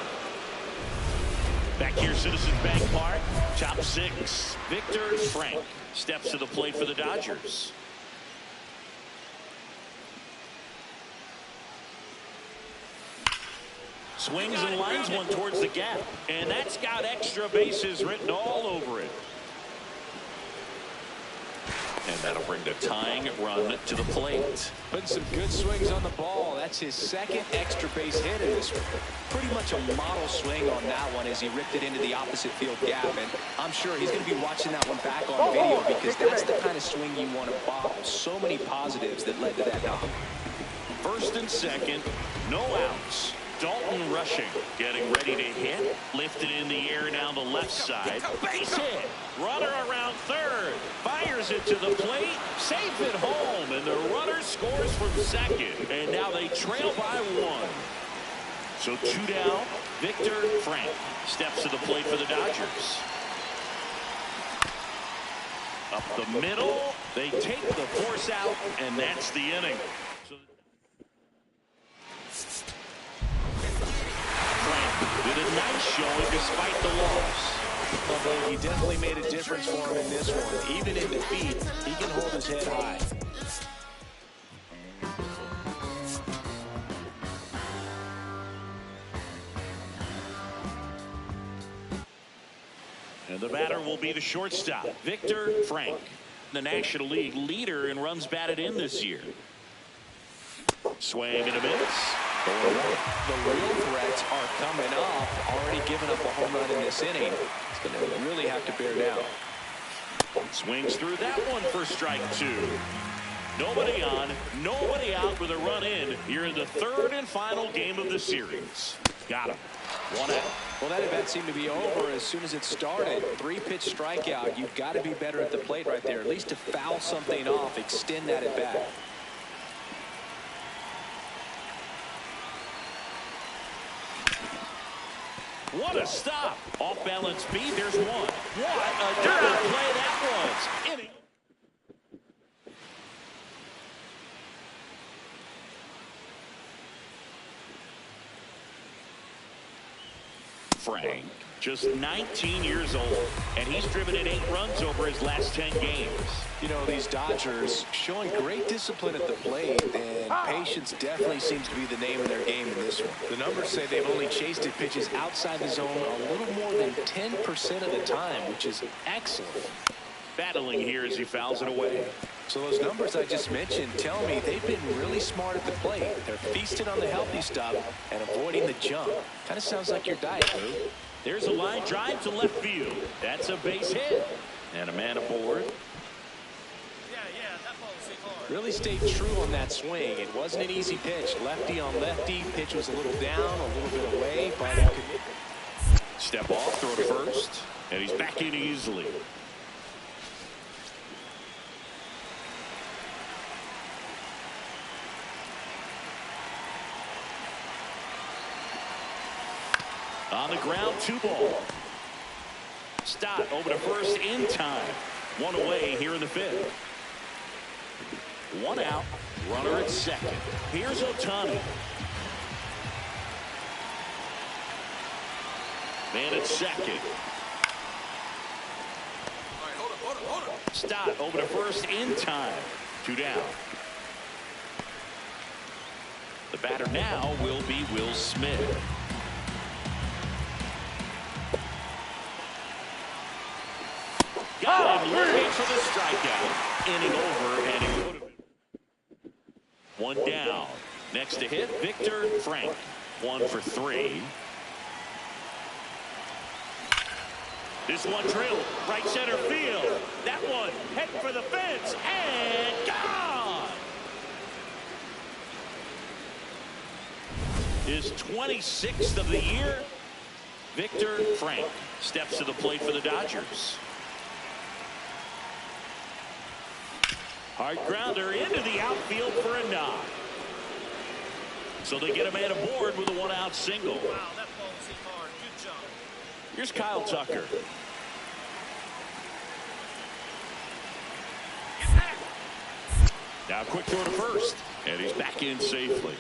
Back here, Citizens Bank Park. Top 6. Victor Frank steps to the plate for the Dodgers. Swings and lines one towards the gap. And that's got extra bases written all over it. And that'll bring the tying run to the plate. Putting some good swings on the ball. That's his second extra base hit in this one. Pretty much a model swing on that one as he ripped it into the opposite field gap. And I'm sure he's going to be watching that one back on video because that's the kind of swing you want to bottle. So many positives that led to that knock. First and second, no outs. Dalton rushing, getting ready to hit. Lifted in the air down the left side. Base hit. Runner around third. Fires it to the plate. Safe at home. And the runner scores from second. And now they trail by one. So 2 down. Victor Frank steps to the plate for the Dodgers. Up the middle. They take the force out. And that's the inning. With a nice showing despite the loss. Although he definitely made a difference for him in this one. Even in defeat, he can hold his head high. And the batter will be the shortstop, Victor Frank, the National League leader in runs batted in this year. Swing and a miss. The real threats are coming up. Already giving up a home run in this inning. It's going to really have to bear down. Swings through that one for strike two. Nobody on, nobody out with a run in here in the third and final game of the series. Got him. 1 out. Well, that event seemed to be over as soon as it started. 3-pitch strikeout. You've got to be better at the plate right there. At least to foul something off, extend that at bat. What a stop. Off balance speed. There's one. What a double play that was. Inning. Frank, just 19 years old, and he's driven in 8 runs over his last 10 games. You know, these Dodgers showing great discipline at the plate, and patience definitely seems to be the name of their game in this one. The numbers say they've only chased at pitches outside the zone a little more than 10% of the time, which is excellent. Battling here as he fouls it away. So those numbers I just mentioned tell me they've been really smart at the plate. They're feasting on the healthy stuff and avoiding the junk. Kind of sounds like your diet, Lou. There's a line drive to left field. That's a base hit. And a man aboard. Really stayed true on that swing. It wasn't an easy pitch. Lefty on lefty. Pitch was a little down, a little bit away, but he could step off, throw to first, and he's back in easily. On the ground, 2 ball. Stott over to first in time. 1 away here in the 5th. 1 out, runner at second. Here's Ohtani. Man at second. Hold on. Stott over to first in time. 2 down. The batter now will be Will Smith. Got him looking for the strikeout. Inning over, and he would have been 1 down. Next to hit, Victor Frank. 1 for 3. This one drilled right center field. That one heading for the fence and gone. His 26th of the year. Victor Frank steps to the plate for the Dodgers. Hard grounder into the outfield for a knock. So they get a man aboard with a 1-out single. Wow, that ball was hit hard. Good job. Here's Kyle Tucker. Now quick throw to first, and he's back in safely.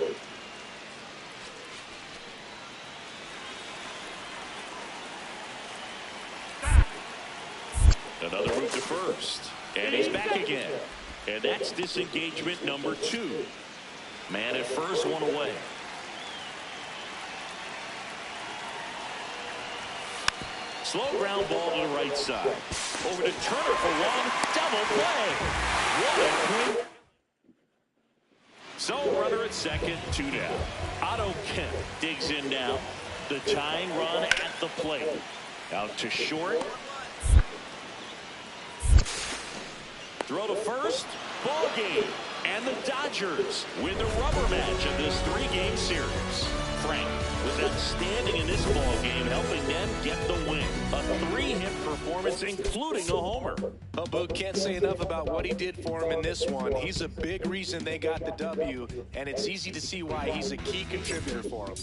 Another move to first, and he's back again. And that's disengagement number 2. Man at first, 1 away. Slow ground ball to the right side. Over to Turner for one. Double play. What a quick. So runner at second, 2 down. Otto Kemp digs in now. The tying run at the plate. Out to short. Throw to first. Ball game. And the Dodgers win the rubber match of this 3-game series. Frank was outstanding in this ball game, helping them get the win. A 3-hit performance, including a homer. Well, Boog can't say enough about what he did for him in this one. He's a big reason they got the W, and it's easy to see why he's a key contributor for them.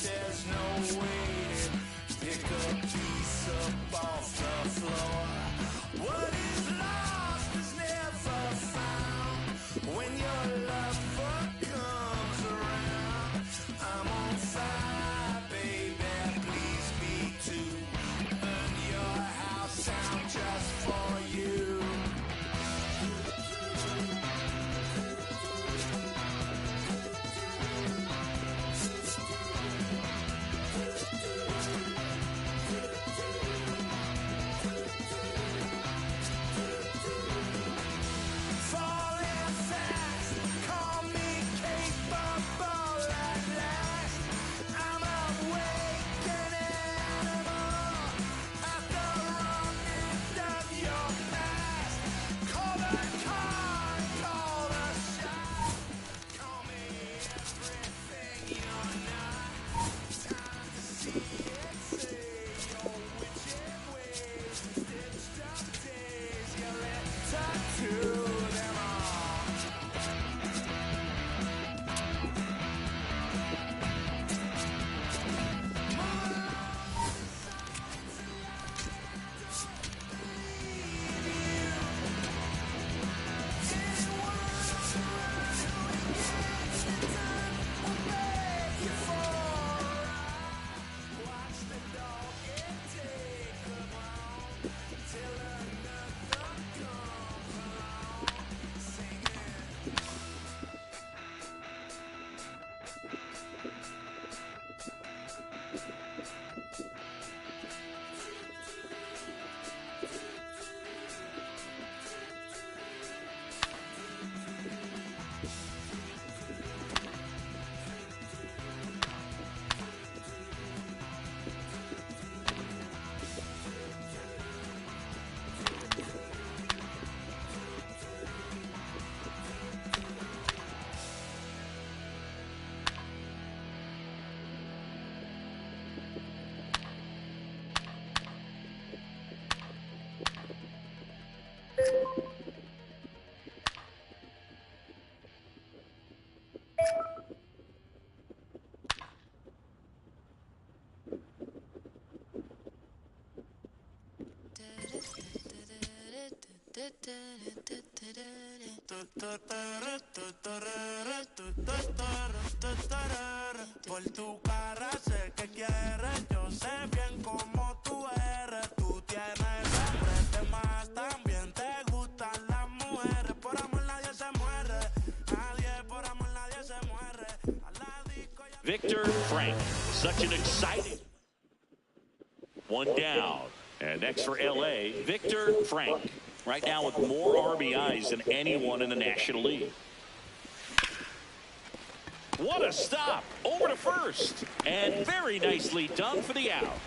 There's no waiting. Pick a piece up off the floor. What is lost is never found. When your lover comes around, I'm on fire, baby. Please me to burn your house down just for you. Por tu cara sé que quieres, yo sé bien cómo tú eres. Tú tienes hambre de más, también te gustan las mujeres. Por amor nadie se muere, nadie por amor nadie se muere. Victor Frank, such an exciting. One down, and next for LA, Victor Frank. Right now with more RBIs than anyone in the National League. What a stop. Over to first. And very nicely done for the out.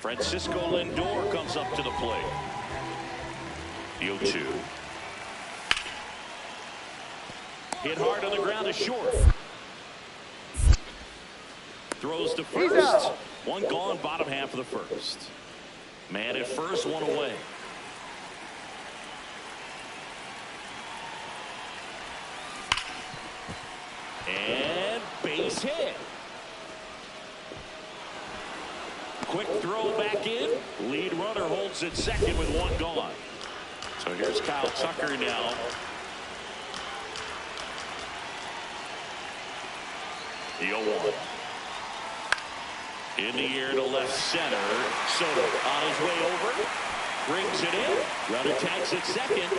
Francisco Lindor comes up to the plate. The 0-2. Hit hard on the ground to short. Throws to first. One gone, bottom half of the first. Man at first, one away. And base hit. Quick throw back in. Lead runner holds at second with one gone. So here's Kyle Tucker now. The 0-1. In the air to left center. Soto on his way over. Brings it in. Runner tags at second.